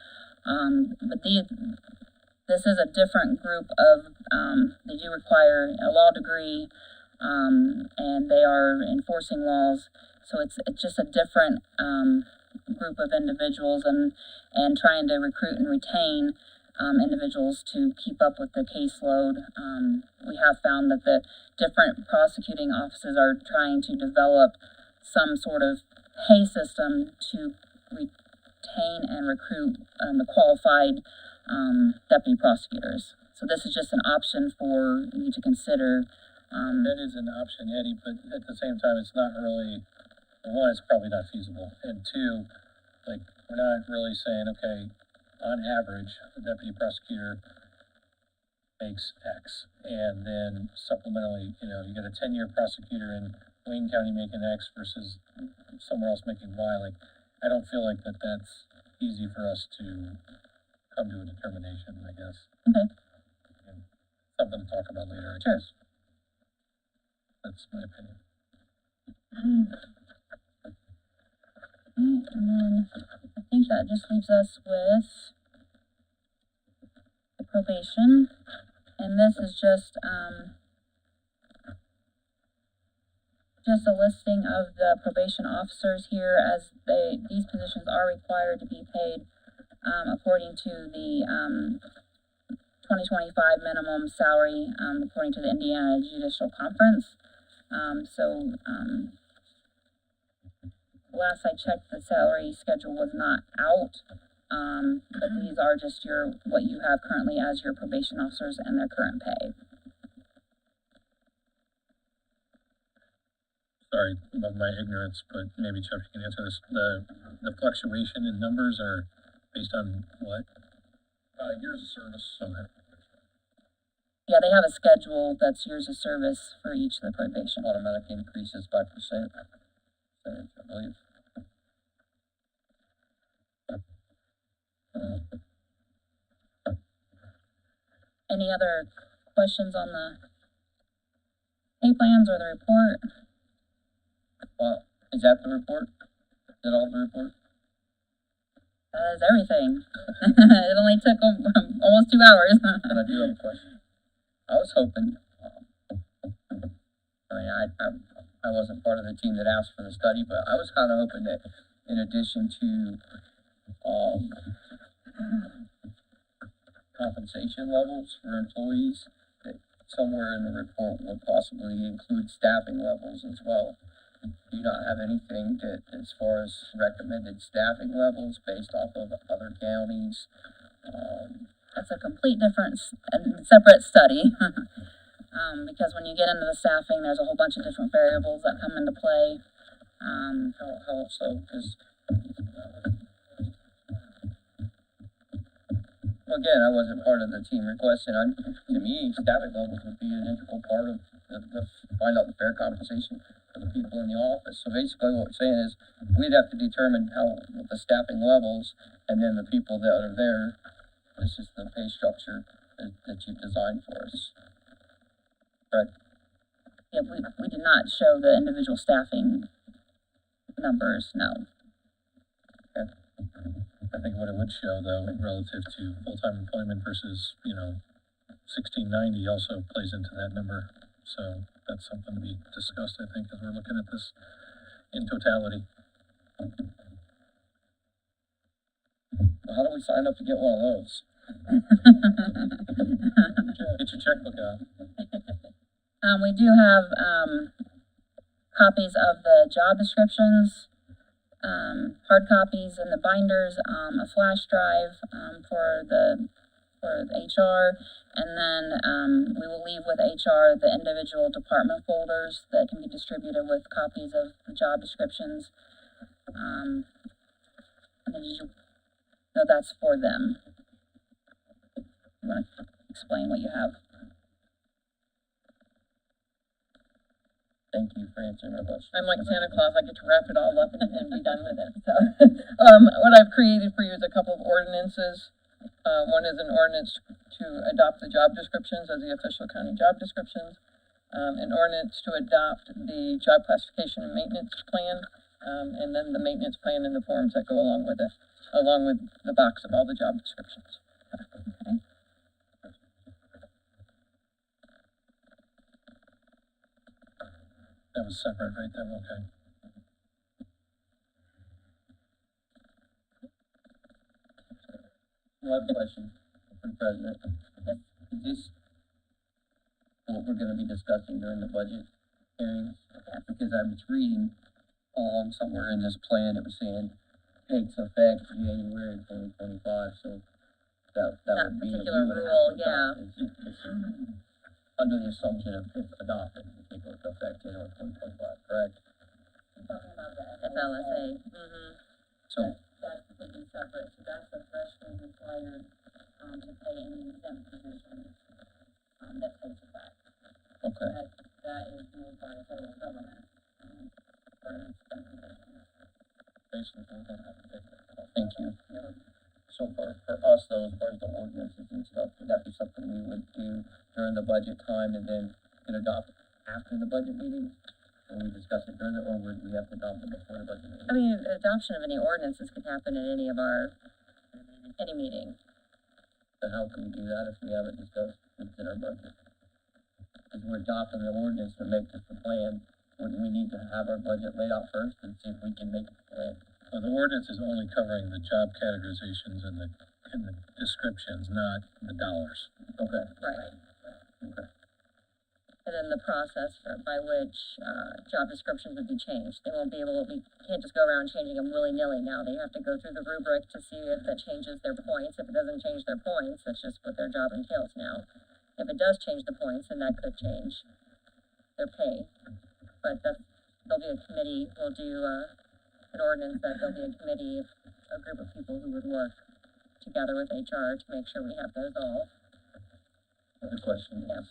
But this is a different group of, they do require a law degree, and they are enforcing laws. So it's just a different, group of individuals, and trying to recruit and retain, individuals to keep up with the caseload. We have found that the different prosecuting offices are trying to develop some sort of pay system to retain and recruit the qualified deputy prosecutors. So this is just an option for you to consider. That is an option, Eddie, but at the same time, it's not really, one, it's probably not feasible. And two, like, we're not really saying, okay, on average, a deputy prosecutor makes X. And then supplementally, you get a 10-year prosecutor in Wayne County making X versus somewhere else making Y. Like, I don't feel like that's easy for us to come to a determination, I guess. Okay. And something to talk about later, I Sure. guess. That's my opinion. And then I think that just leaves us with the probation. And this is just a listing of the probation officers here, as these positions are required to be paid according to the 2025 minimum salary, according to the Indiana Judicial Conference. Last I checked, the salary schedule was not out, but these are just what you have currently as your probation officers and their current pay. Sorry about my ignorance, but maybe Chuck can answer this. The fluctuation in numbers are based on what? Years of service. Okay. Yeah, they have a schedule that's years of service for each of the probation. Automatic increases by percent, I believe. Any other questions on the pay plans or the report? Well, is that the report? Is that all the report? That is everything. It only took almost 2 hours. And I do have a question. I was hoping, I wasn't part of the team that asked for the study, but I was kind of hoping that in addition to, compensation levels for employees, that somewhere in the report would possibly include staffing levels as well. Do you not have anything that, as far as recommended staffing levels based off of other counties? That's a complete different and separate study. Because when you get into the staffing, there's a whole bunch of different variables that come into play. How so? Because again, I wasn't part of the team request, and to me, staffing levels would be an integral part of the find out the fair compensation for the people in the office. So basically, what we're saying is we'd have to determine what the staffing levels, and then the people that are there. This is the pay structure that you've designed for us. Correct. Yeah, we did not show the individual staffing numbers, no. I think what it would show, though, relative to full-time employment versus, 1690 also plays into that number. So that's something to be discussed, I think, as we're looking at this in totality. How do we sign up to get one of those? Get your checkbook out. We do have copies of the job descriptions, hard copies in the binders, a flash drive for the HR, and then we will leave with HR the individual department folders that can be distributed with copies of the job descriptions. And then no, that's for them. You want to explain what you have? Thank you for answering my question. I'm like Santa Claus, I get to wrap it all up and be done with it. So, what I've created for you is a couple of ordinances. One is an ordinance to adopt the job descriptions as the official county job descriptions. An ordinance to adopt the job classification and maintenance plan, and then the maintenance plan and the forms that go along with it, along with the box of all the job descriptions. Okay. That was separate, right? That okay. I have a question for the president. Is this what we're gonna be discussing during the budget hearings? Because I was reading along somewhere in this plan, it was saying takes effect January 2025, so that That would be. particular rule, yeah. It's under the assumption of if adopted, it take effect January 2025, correct? FLSA. Mm-hmm. So, That's completely separate, so that's the threshold required, to pay any exempt positions, that takes effect. okay. That is ruled by the federal government, for any exempt positions. Basically, we're gonna have to take that. Thank you. So for us, though, as far as the ordinances and stuff, would that be something we would do during the budget time and then could adopt after the budget meeting? Or we discuss it during it, or would we have to adopt it before the budget meeting? I mean, adoption of any ordinances could happen at any meeting. Then how can we do that if we haven't discussed it in our budget? If we're adopting the ordinance to make this the plan, wouldn't we need to have our budget laid out first and see if we can make it the plan? Well, the ordinance is only covering the job categorizations and the descriptions, not the dollars. Okay. Right. Okay. And then the process by which job descriptions would be changed. They won't be able, we can't just go around changing them willy-nilly now. They have to go through the rubric to see if that changes their points. If it doesn't change their points, that's just what their job entails now. If it does change the points, then that could change their pay. But there'll be a committee, we'll do an ordinance that there'll be a committee, a group of people who would work together with HR to make sure we have those all. Another question Yeah. is,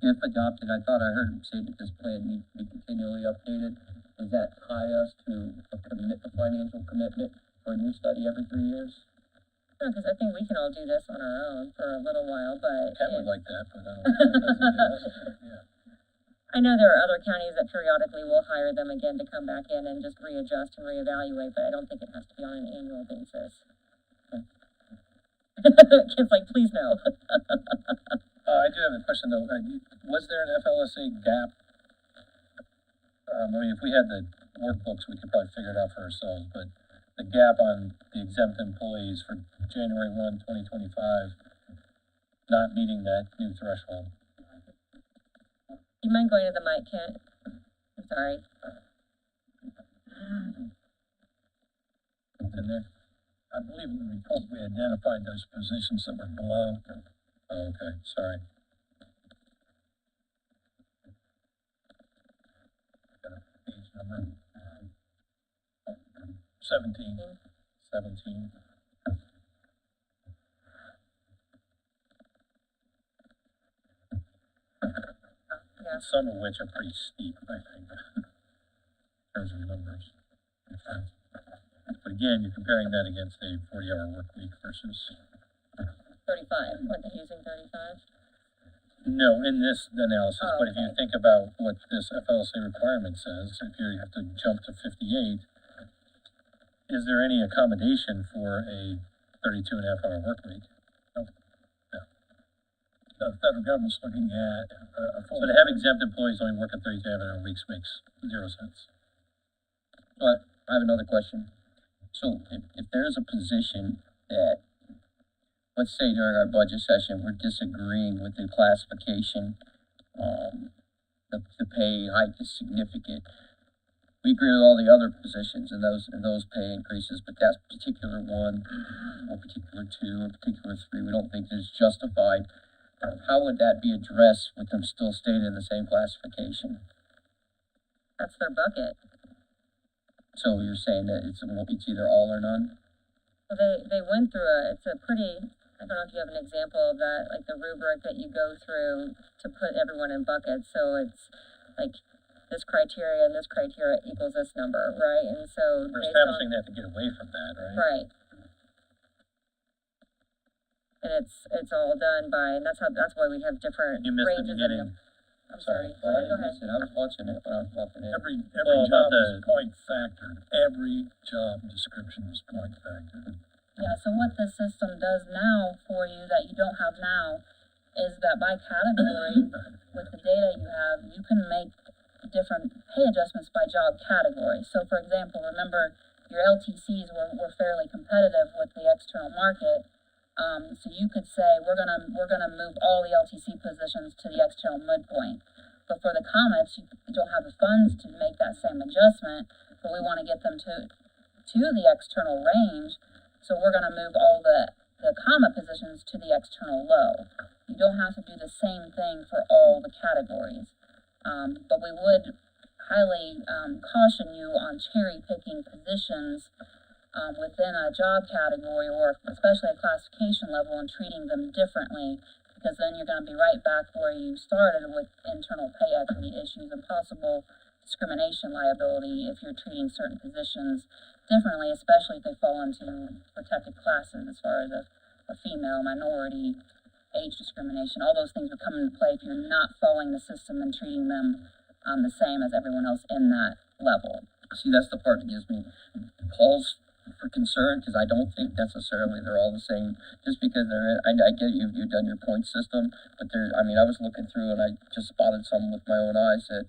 if adopted, I thought I heard him say that this plan needs to be continually updated. Does that tie us to a financial commitment for a new study every 3 years? No, because I think we can all do this on our own for a little while, but Ken would if- like that, but I don't think that doesn't get us there, yeah. I know there are other counties that periodically will hire them again to come back in and just readjust and reevaluate, but I don't think it has to be on an annual basis. Ken's like, please no. I do have a question though. Was there an FLSA gap? I mean, if we had the workbooks, we could probably figure it out for ourselves, but the gap on the exempt employees for January 1, 2025, not meeting that new threshold. You mind going to the mic, Kent? I'm sorry. It's in there? I believe in the report we identified those positions that were below. Oh, okay, sorry. Got a page number. 17. 17. Yeah. Some of which are pretty steep, I think, in terms of numbers. But again, you're comparing that against a 40-hour work week versus. 35. What, they're using 35? No, in this analysis, Oh, but if you okay. think about what this FLSA requirement says, if you have to jump to 58, is there any accommodation for a 32 and a half hour work week? The federal government's looking at a full. So to have exempt employees only working 32 and a half hour weeks makes 0 sense. But I have another question. So if there's a position that, let's say during our budget session, we're disagreeing with the classification, the pay hike is significant. We agree with all the other positions and those pay increases, but that particular one, or particular two, or particular three, we don't think is justified. How would that be addressed with them still staying in the same classification? That's their bucket. So you're saying that it's either all or none? Well, they went through it's a pretty, I don't know if you have an example of that, like the rubric that you go through to put everyone in buckets. So it's like this criteria and this criteria equals this number, right? And so We're based establishing on, that to get away from that, right? right. And it's all done by, and that's why we have different You missed the ranges. beginning. I'm sorry. Well, I Go didn't ahead. miss it. I was watching it when I was walking in. Every Well, job about is the- point factored. Every job description is point factored. Yeah, so what the system does now for you that you don't have now is that by category, with the data you have, you can make different pay adjustments by job category. So for example, remember your LTCs were fairly competitive with the external market. So you could say, we're gonna move all the LTC positions to the external midpoint. But for the comments, you don't have the funds to make that same adjustment, but we wanna get them to the external range. So we're gonna move all the comma positions to the external low. You don't have to do the same thing for all the categories. But we would highly caution you on cherry picking positions within a job category or especially a classification level and treating them differently, because then you're going to be right back where you started with internal pay equity issues and possible discrimination liability if you're treating certain positions differently, especially if they fall into protected classes as far as a female, minority, age discrimination. All those things would come into play if you're not following the system and treating them the same as everyone else in that level. See, that's the part that gives me pause for concern, because I don't think necessarily they're all the same. Just because I get you've done your point system, but I was looking through and I just spotted some with my own eyes that,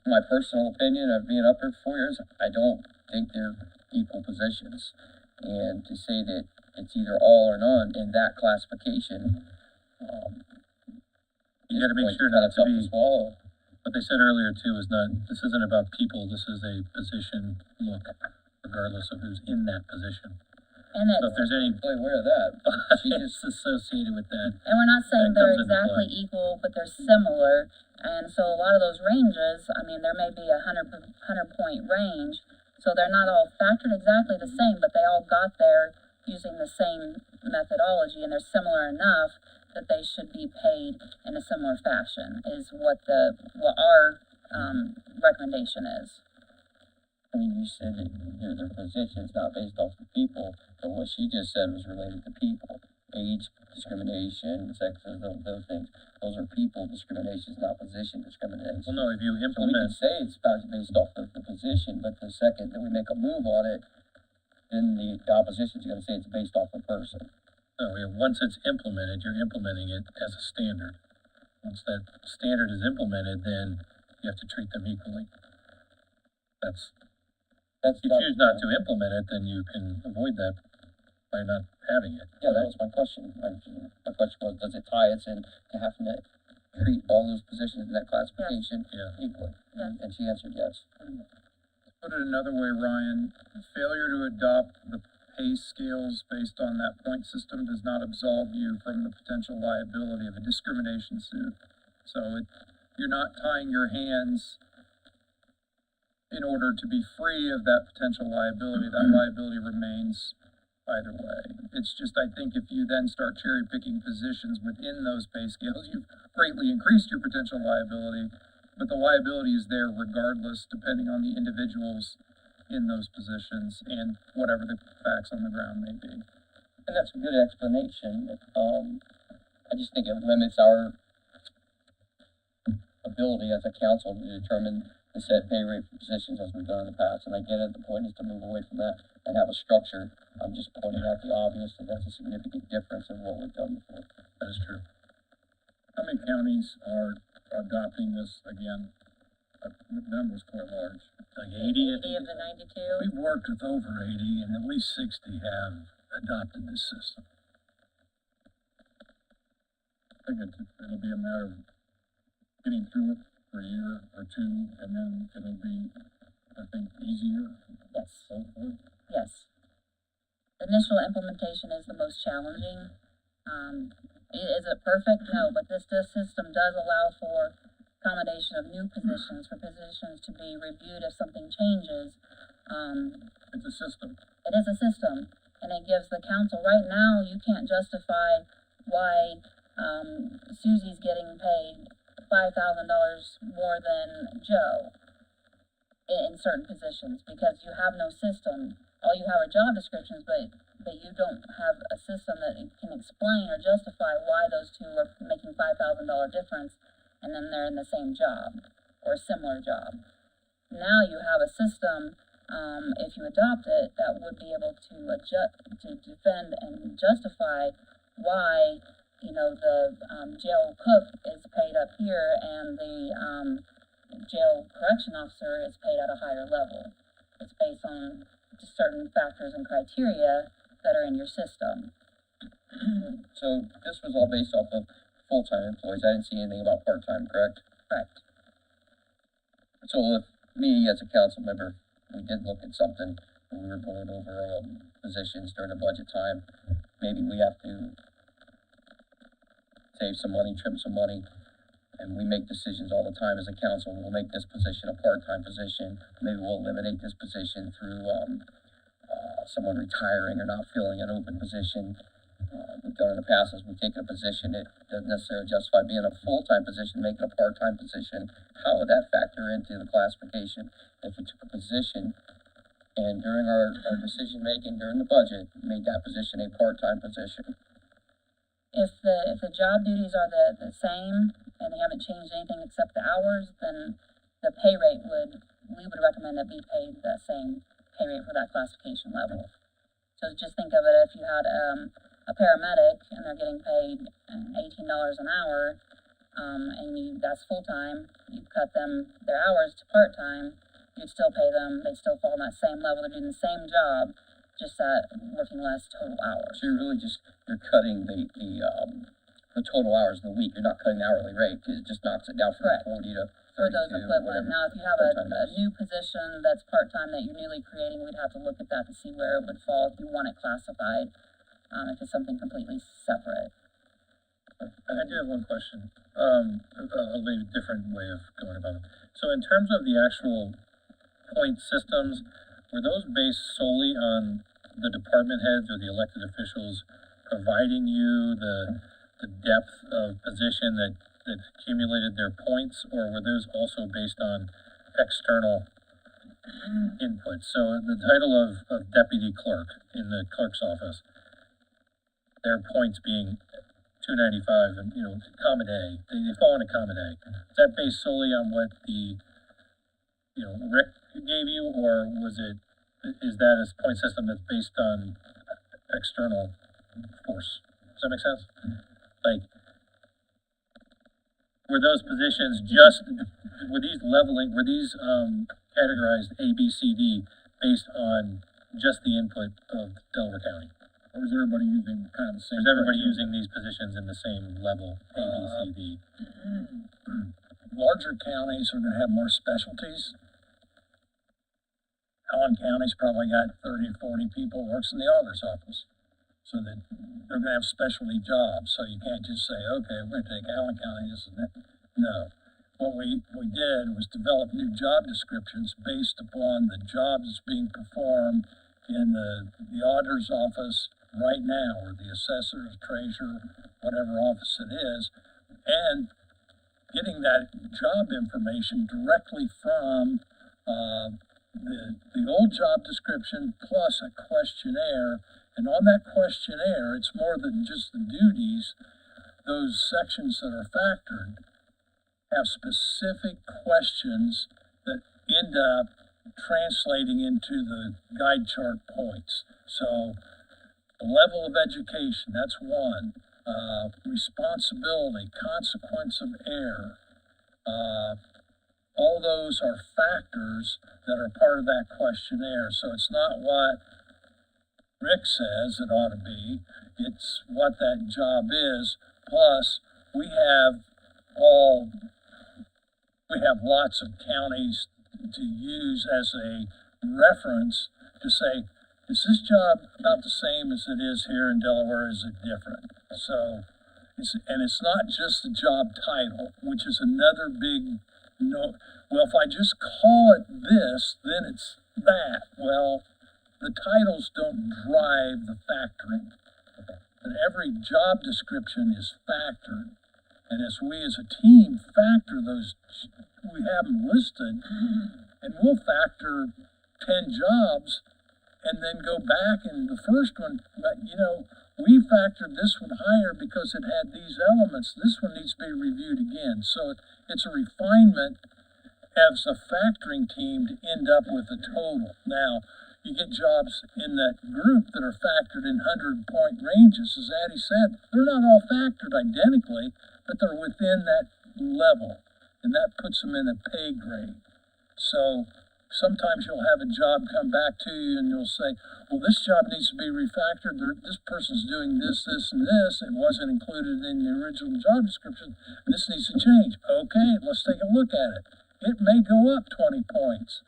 my personal opinion of being up here for 4 years, I don't think they're equal positions. And to say that it's either all or none in that classification, You gotta make sure kind not of to tough be, to swallow. what they said earlier too is this isn't about people, this is a position look, regardless of who's in that position. And So if it's, there's any Fully aware of that, but she bias associated with that, and we're not saying that they're comes into exactly play. equal, but they're similar. And so a lot of those ranges, I mean, there may be a 100 point range. So they're not all factored exactly the same, but they all got there using the same methodology, and they're similar enough that they should be paid in a similar fashion, is what our recommendation is. I mean, you said that their position's not based off the people, but what she just said was related to people. Age discrimination, sexism, those things. Those are people discriminations, not position discrimination. Well, no, if you So we can implement, say it's based off of the position, but the second that we make a move on it, then the opposition's gonna say it's based off the person. no, once it's implemented, you're implementing it as a standard. Once that standard is implemented, then you have to treat them equally. That's, That's if you choose not to implement it, then you can avoid that by not having it. Yeah, that was my question. My question was, does it tie us in to having to treat all those positions in that classification Yeah. equally? Yes. And she answered yes. Put it another way, Ryan, failure to adopt the pay scales based on that point system does not absolve you from the potential liability of a discrimination suit. So you're not tying your hands in order to be free of that potential liability. That liability remains either way. It's just, I think if you then start cherry picking positions within those pay scales, you've greatly increased your potential liability, but the liability is there regardless, depending on the individuals in those positions and whatever the facts on the ground may be. And that's a good explanation. I just think it limits our ability as a council to determine the set pay rate for positions as we've done in the past. And I get it, the point is to move away from that and have a structure. I'm just pointing out the obvious, that that's a significant difference in what we've done before. That is true. How many counties are adopting this again? The number's quite large. Like 80, I 80 think. of the 92. We've worked with over 80 and at least 60 have adopted this system. I think it'll be a matter of getting through it for a year or two, and then it'll be, I think, easier. Yes, Hopefully. yes. The initial implementation is the most challenging. Is it perfect? No, but this system does allow for accommodation of new positions, for positions to be reviewed if something changes. It's a system. It is a system, and it gives the council, right now, you can't justify why, Susie's getting paid $5,000 more than Joe in certain positions, because you have no system. All you have are job descriptions, but you don't have a system that can explain or justify why those two are making $5,000 difference, and then they're in the same job, or a similar job. Now you have a system, if you adopt it, that would be able to to defend and justify why, the jail cook is paid up here and the jail correction officer is paid at a higher level. It's based on just certain factors and criteria that are in your system. So this was all based off of full-time employees. I didn't see anything about part-time, correct? Correct. So if me as a council member, we did look at something when we were going over positions during the budget time, maybe we have to save some money, trim some money, and we make decisions all the time as a council. We'll make this position a part-time position. Maybe we'll eliminate this position through someone retiring or not filling an open position. We've done in the past is we've taken a position, it doesn't necessarily justify being a full-time position, make it a part-time position. How would that factor into the classification? If we took a position and during our decision-making during the budget, made that position a part-time position? If the job duties are the same and they haven't changed anything except the hours, then the pay rate we would recommend that be paid the same pay rate for that classification level. So just think of it, if you had a paramedic and they're getting paid $18 an hour, and that's full-time, you cut them their hours to part-time, you'd still pay them, they'd still fall on that same level, they're doing the same job, just at working less total hours. So you're really you're cutting the total hours of the week. You're not cutting the hourly rate, because it just knocks it down from Correct. 40 to 32. For those equivalent. Now, if you have part-time a is. new position that's part-time that you're newly creating, we'd have to look at that to see where it would fall if you want it classified, if it's something completely separate. I do have one question, a maybe different way of going about it. So in terms of the actual point systems, were those based solely on the department heads or the elected officials providing you the depth of position that accumulated their points, or were those also based on external input. So the title of deputy clerk in the clerk's office, their points being 295 and, common A, they fall into common A. Is that based solely on what the, Rick gave you, or is that a point system that's based on external force? Does that make sense? Like, were those positions were these categorized A, B, C, D based on just the input of Delaware County? Or is everybody using kind of the same? Or is everybody using these positions in the same level, A, B, C, D? Larger counties are gonna have more specialties. Allen County's probably got 30 or 40 people works in the auditor's office. So that they're gonna have specialty jobs, so you can't just say, okay, we're gonna take Allen County, this and that. No. What we did was develop new job descriptions based upon the jobs that's being performed in the auditor's office right now, or the assessor, treasurer, whatever office it is, and getting that job information directly from the old job description plus a questionnaire. And on that questionnaire, it's more than just the duties. Those sections that are factored have specific questions that end up translating into the guide chart points. So the level of education, that's one. Responsibility, consequence of error. All those are factors that are part of that questionnaire. So it's not what Rick says it ought to be, it's what that job is. Plus, we have lots of counties to use as a reference to say, is this job about the same as it is here in Delaware? Is it different? So, it's not just the job title, which is another big no. Well, if I just call it this, then it's that. Well, the titles don't drive the factoring. But every job description is factored. And as we as a team factor those, we have them listed, and we'll factor 10 jobs and then go back and the first one, we factored this one higher because it had these elements. This one needs to be reviewed again. So it's a refinement as a factoring team to end up with a total. Now, you get jobs in that group that are factored in 100-point ranges. As Addie said, they're not all factored identically, but they're within that level, and that puts them in a pay grade. So sometimes you'll have a job come back to you and you'll say, well, this job needs to be refactored. This person's doing this, this, and this. It wasn't included in the original job description. This needs to change. Okay, let's take a look at it. It may go up 20 points.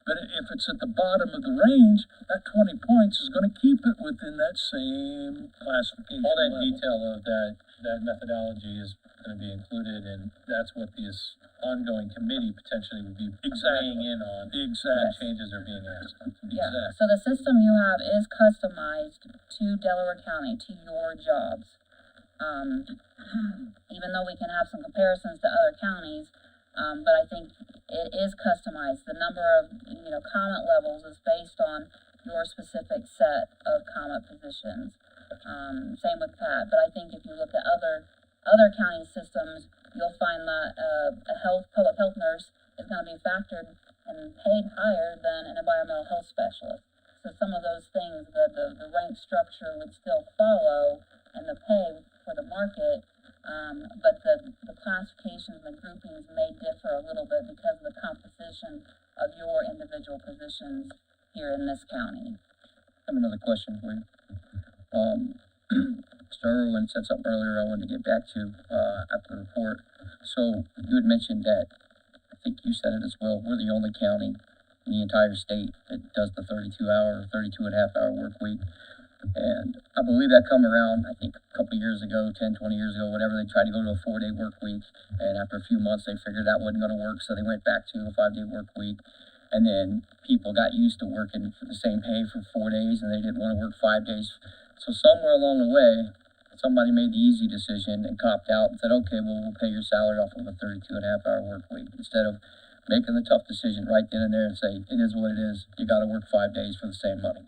But if it's at the bottom of the range, that 20 points is going to keep it within that same classification. All that level. detail of that methodology is going to be included, and that's what this ongoing committee potentially would be weighing in on. Exactly. When changes are being asked. Yeah, so the system you have is customized to Delaware County, to your jobs. Even though we can have some comparisons to other counties, but I think it is customized. The number of, comment levels is based on your specific set of comment positions. Same with Pat, but I think if you look at other county systems, you'll find that public health nurse is going to be factored and paid higher than an environmental health specialist. So some of those things, the rank structure would still follow, and the pay for the market. But the classifications and the groupings may differ a little bit because of the composition of your individual positions here in this county. I have another question for you. Mr. Irwin said something earlier I wanted to get back to after the report. So you had mentioned that, I think you said it as well, we're the only county in the entire state that does the 32.5-hour work week. And I believe that come around, I think a couple years ago, 10, 20 years ago, whatever, they tried to go to a 4-day work week. And after a few months, they figured that wasn't going to work. So they went back to a 5-day work week. And then people got used to working for the same pay for 4 days, and they didn't want to work 5 days. So somewhere along the way, somebody made the easy decision and copped out and said, okay, well, we'll pay your salary off of a 32.5-hour work week instead of making the tough decision right then and there and say, it is what it is, you gotta work 5 days for the same money.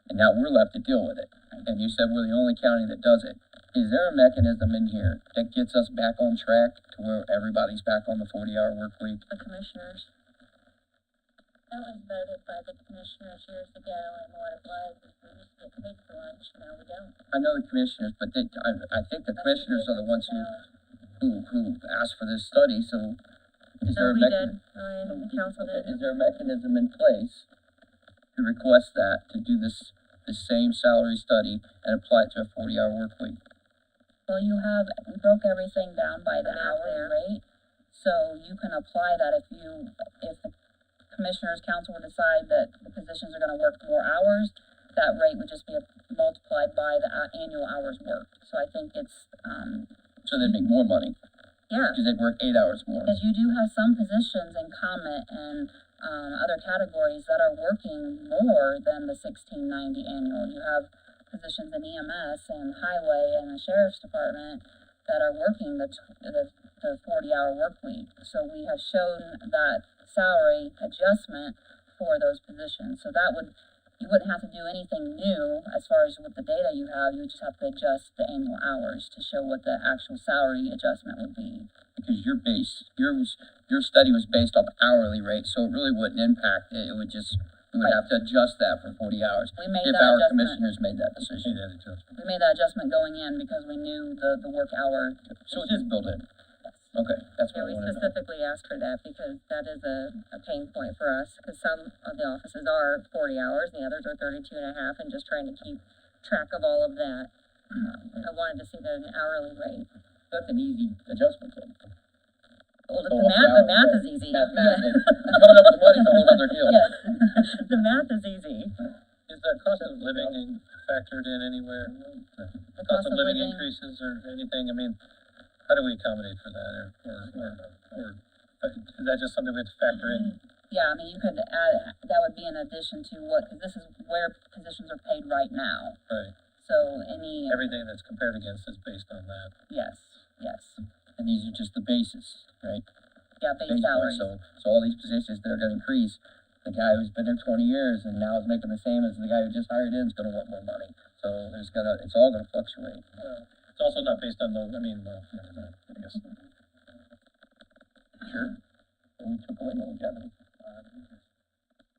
And now we're left to deal with it. And you said we're the only county that does it. Is there a mechanism in here that gets us back on track to where everybody's back on the 40-hour work week? The commissioners. That was voted by the commissioners years ago, and what it was is we used to get paid for lunch, now we don't. I know the commissioners, but I think the commissioners are the ones who asked for this study, so is there a We mechanism? did, Ryan, the council did. Is there a mechanism in place to request that, to do this same salary study and apply it to a 40-hour work week? Well, we broke everything down by the The math hourly there. rate, so you can apply that if the commissioners council would decide that the positions are gonna work more hours, that rate would just be multiplied by the annual hours worked. So I think it's, So they'd make more money, Yeah, because they'd work 8 hours more. because you do have some positions in comment and, other categories that are working more than the 1690 annual. You have positions in EMS and highway and the sheriff's department that are working the 40-hour work week. So we have shown that salary adjustment for those positions. So you wouldn't have to do anything new as far as with the data you have. You would just have to adjust the annual hours to show what the actual salary adjustment would be. Because your study was based off hourly rate, so it really wouldn't impact it. We would have to adjust that for 40 hours. We made If that our adjustment. commissioners made that decision. We made that adjustment going in because we knew the work hour. So it is built in. Okay, that's yeah, what I we wanted to know. specifically asked for that because that is a pain point for us, because some of the offices are 40 hours, and the others are 32 and a half, and just trying to keep track of all of that. I wanted to see that an hourly rate. That's an easy adjustment then. Well, Go the up math, the the math hourly is rate. easy. Math, Yeah. coming up with money is a whole other deal. Yes. The math is easy. Is the cost of living factored in anywhere? The Cost of living increases or anything? I mean, how do we accommodate for that, or is that just something we have to factor in? Yeah, I mean, you could add, that would be in addition to because this is where positions are paid right now. Right. So Everything that's compared against is based on that. yes. And these are just the bases, right? Yeah, base Base salaries. points. So all these positions that are gonna increase, the guy who's been there 20 years and now is making the same as the guy who just hired in is gonna want more money. So it's all gonna fluctuate. It's also not based on never mind, I guess. Sure. But we took away longevity.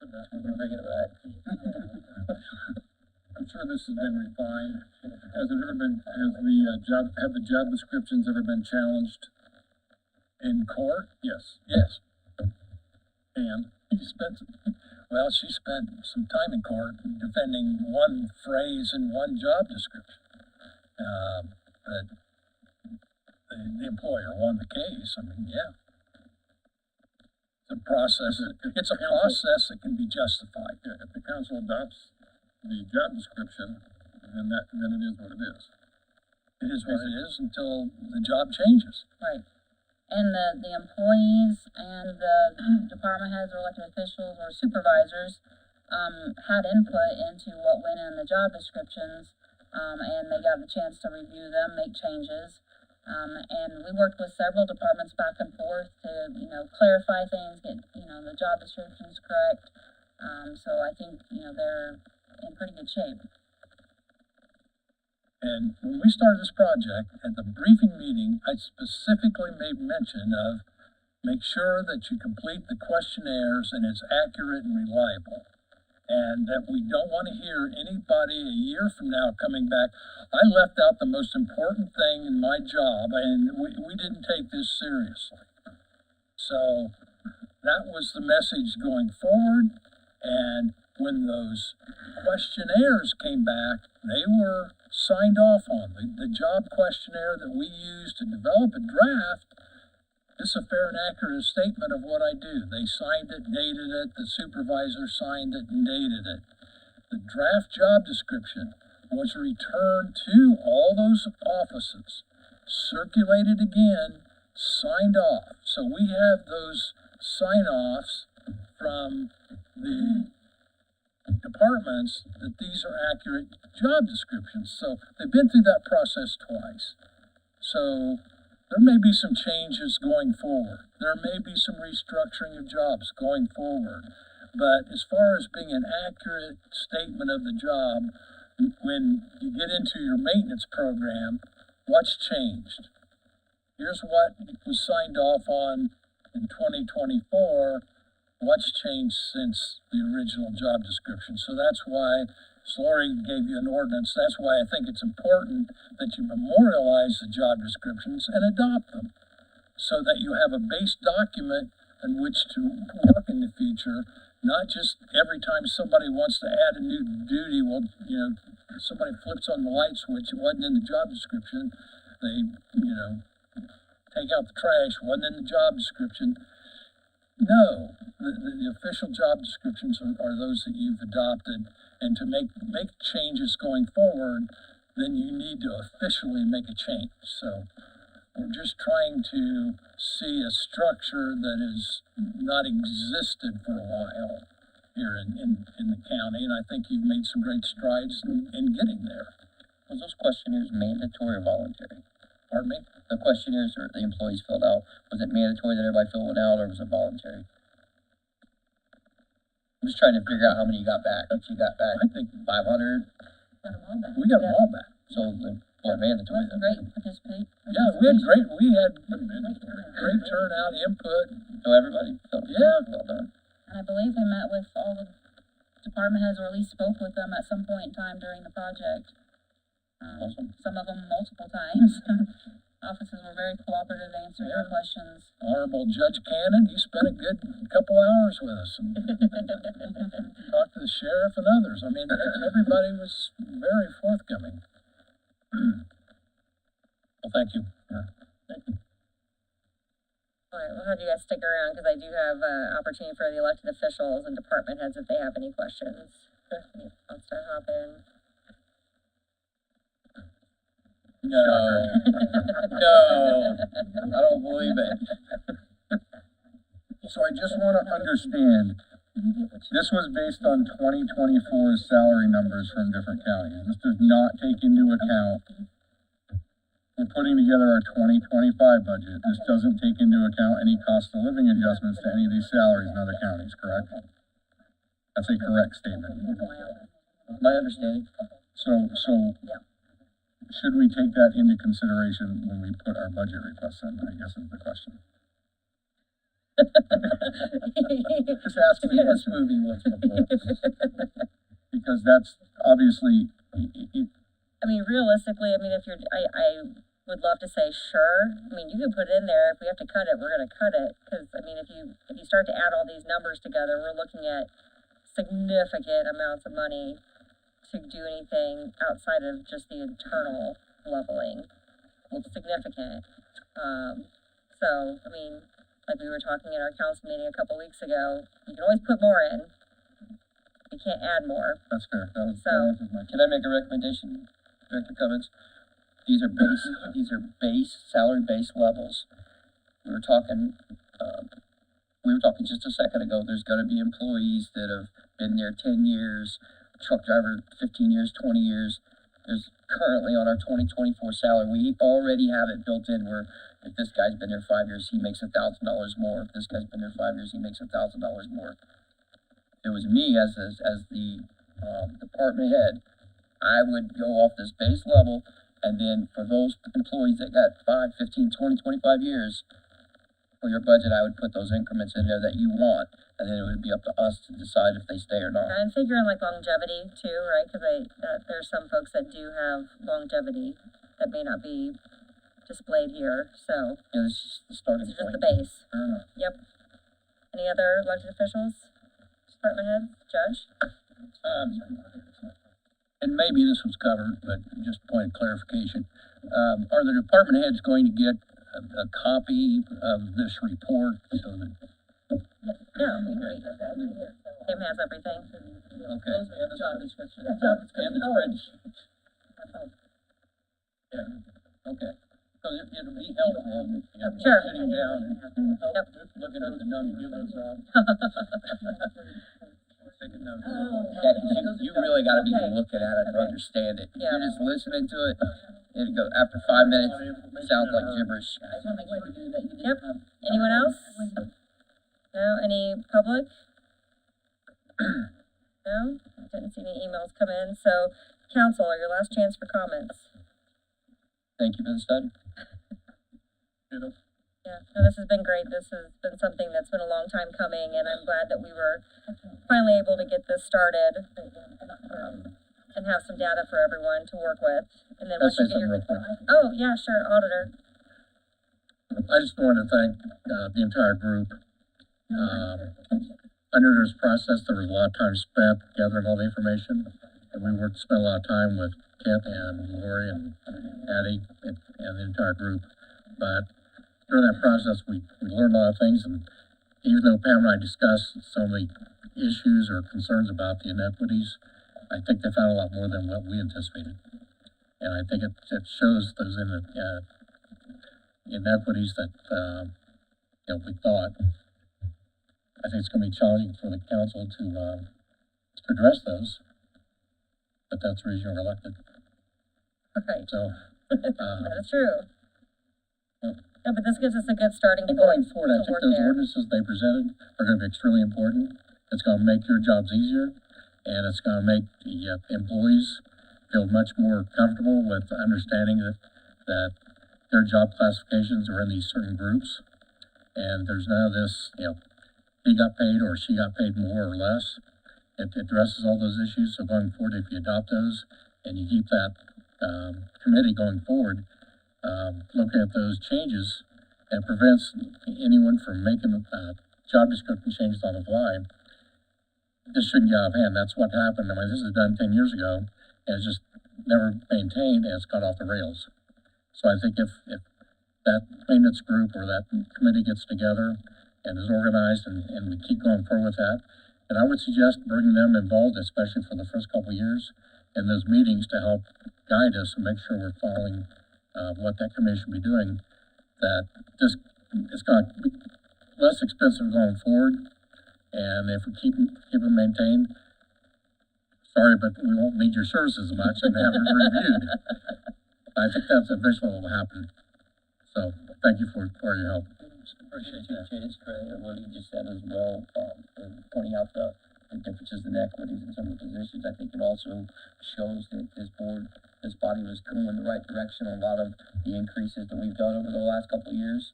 We're bringing it back. I'm sure this has been refined. Have the job descriptions ever been challenged in court? Yes. Yes. And She spent some time in court defending one phrase in one job description. But the employer won the case. I mean, yeah. It's a process that can be justified. if the council adopts the job description, then it is what it is. It is what it is until the job changes. Right. And the employees and the department heads or elected officials or supervisors, had input into what went in the job descriptions, and they got a chance to review them, make changes. And we worked with several departments back and forth to, clarify things, get, the job descriptions correct. So I think, they're in pretty good shape. And when we started this project, at the briefing meeting, I specifically made mention of make sure that you complete the questionnaires and it's accurate and reliable. And that we don't want to hear anybody a year from now coming back, I left out the most important thing in my job and we didn't take this seriously. So that was the message going forward. And when those questionnaires came back, they were signed off on. The job questionnaire that we used to develop a draft, this is a fair and accurate statement of what I do. They signed it, dated it, the supervisor signed it and dated it. The draft job description was returned to all those offices, circulated again, signed off. So we have those sign-offs from the departments that these are accurate job descriptions. So they've been through that process twice. So there may be some changes going forward. There may be some restructuring of jobs going forward. But as far as being an accurate statement of the job, when you get into your maintenance program, what's changed? Here's what was signed off on in 2024. What's changed since the original job description? So that's why, as Lori gave you an ordinance, that's why I think it's important that you memorialize the job descriptions and adopt them, so that you have a base document in which to work in the future, not just every time somebody wants to add a new duty, well, you know, somebody flips on the light switch, it wasn't in the job description, they, you know, take out the trash, wasn't in the job description. No, the official job descriptions are those that you've adopted, and to make changes going forward, then you need to officially make a change. So we're just trying to see a structure that has not existed for a while here in the county, and I think you've made some great strides in getting there. Was those questionnaires mandatory or voluntary? Pardon me? The questionnaires or the employees filled out, was it mandatory that everybody fill one out, or was it voluntary? I'm just trying to figure out how many you got back. If you got back I think 500, we got them all back. so the well, mandatory then. Great, participate. Yeah, we had great turnout, input. So everybody filled it? Yeah. Well done. And I believe they met with all the department heads, or at least spoke with them at some point in time during the project. Awesome. Some of them multiple times. Officers were very cooperative, answering our questions. Honorable Judge Cannon, you spent a good couple hours with us and talked to the sheriff and others. I mean, everybody was very forthcoming. Well, thank you. All right, we'll have you guys stick around, because I do have, opportunity for the elected officials and department heads if they have any questions. Who wants to hop in? No. No. I don't believe it. So I just want to understand, this was based on 2024 salary numbers from different counties. This does not take into account, we're putting together our 2025 budget. This doesn't take into account any cost of living adjustments to any of these salaries in other counties, correct? That's a correct statement. My understanding. So should we take that into consideration when we put our budget requests in, I guess is the question. Just asking the This question, movie was before. because that's obviously, I mean, realistically, I mean, if you're, I would love to say sure. I mean, you can put it in there. If we have to cut it, we're gonna cut it. Because, I mean, if you start to add all these numbers together, we're looking at significant amounts of money to do anything outside of just the internal leveling. Well, significant. So, I mean, like we were talking at our council meeting a couple weeks ago, you can always put more in. You can't add more. that's fair. That was my. Can I make a recommendation, Director Cummins? These are base, salary-based levels. We were talking just a second ago, there's gonna be employees that have been there 10 years, truck driver 15 years, 20 years. There's currently on our 2024 salary, we already have it built in where if this guy's been there 5 years, he makes $1,000 more. If this guy's been there 5 years, he makes $1,000 more. If it was me as the department head, I would go off this base level, and then for those employees that got 5, 15, 20, 25 years, for your budget, I would put those increments in there that you want, and then it would be up to us to decide if they stay or not. And figuring like longevity too, right? Because there's some folks that do have longevity that may not be displayed here. So Yeah, this is the starting this is just point. the base. Fair enough. Yep. Any other elected officials? Department head? Judge? And maybe this was covered, but just a point of clarification. Are the department heads going to get a copy of this report so that? No. Tim has everything. Okay. And the job description. And the spreadsheet. Yeah, okay. So it'll be helpful, you know, Sure. sitting down and Yep. looking at the numbers, give those taking notes. Yeah, 'cause you really gotta be looking at it to understand it. If Yeah. you're just listening to it, It'd go, after 5 minutes, sounds like gibberish. I just wanna make sure that you didn't Yep. have. Anyone else? No, any public? No, didn't see any emails come in, so council, your last chance for comments. Thank you for the study. Yeah, no, this has been great. This has been something that's been a long time coming, and I'm glad that we were finally able to get this started, and have some data for everyone to work with. And then I'll once say you get something your, real quick. oh, yeah, sure, auditor. I just wanted to thank, the entire group. Under this process, there was a lot of time spent gathering all the information, and we spent a lot of time with Kent and Lori and Addie and the entire group. But during that process, we learned a lot of things, and even though Pam and I discussed some of the issues or concerns about the inequities, I think they found a lot more than what we anticipated. And I think it shows those inequities that, we thought. I think it's gonna be challenging for the council to address those, but that's the reason you're elected. Right, So, that is true. Yeah. No, but this gives us a good starting and point going forward, I to think work those there. ordinances they presented are gonna be extremely important. It's gonna make your jobs easier, and it's gonna make the employees feel much more comfortable with understanding that their job classifications are in these certain groups. And there's none of this, he got paid or she got paid more or less. It addresses all those issues, so going forward, if you adopt those and you keep that, committee going forward, looking at those changes, and prevents anyone from making, job description changes on the fly. This shouldn't get out of hand. That's what happened. I mean, this was done 10 years ago, and it's just never maintained, and it's got off the rails. So I think if that maintenance group or that committee gets together and is organized and we keep going forward with that, then I would suggest bringing them involved, especially for the first couple of years, in those meetings to help guide us and make sure we're following, what that committee should be doing. That just, it's gonna be less expensive going forward, and if we keep them maintained, sorry, but we won't need your services as much and have it reviewed. I think that's eventually what will happen. So, thank you for your help. Appreciate you, Chase, for what you just said as well, and pointing out the differences in equities in some of the positions. I think it also shows that this body was going in the right direction on a lot of the increases that we've done over the last couple of years,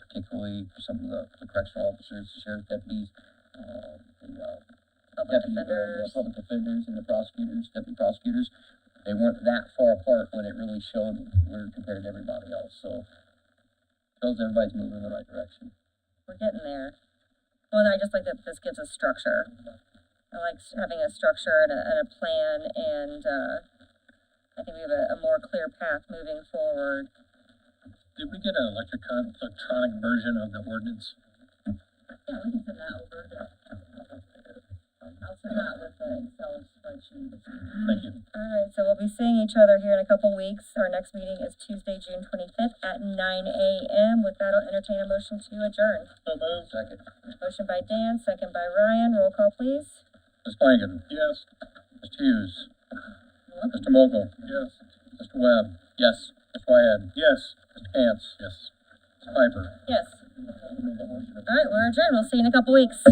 particularly for some of the correctional officers, the sheriff deputies, Public defenders. public defenders and the prosecutors, deputy prosecutors. They weren't that far apart when it really showed we're compared to everybody else, so shows everybody's moving in the right direction. We're getting there. Well, and I just like that this gives us structure. I like having a structure and a plan, and I think we have a more clear path moving forward. Did we get an electronic version of the ordinance? Yeah, we can send that over. I'll send that with the Excel spreadsheet. Thank you. All right, so we'll be seeing each other here in a couple weeks. Our next meeting is Tuesday, June 25th at 9 a.m. With that, I'll entertain a motion to adjourn. So moved. Second. Motion by Dan, second by Ryan. Roll call, please. Ms. Flanagan. Yes. Mr. Hughes. Mr. Mokel. Yes. Mr. Webb. Yes. Mr. Wyatt. Yes. Mr. Cantz. Yes. Ms. Piper. Yes. All right, we're adjourned. We'll see you in a couple weeks.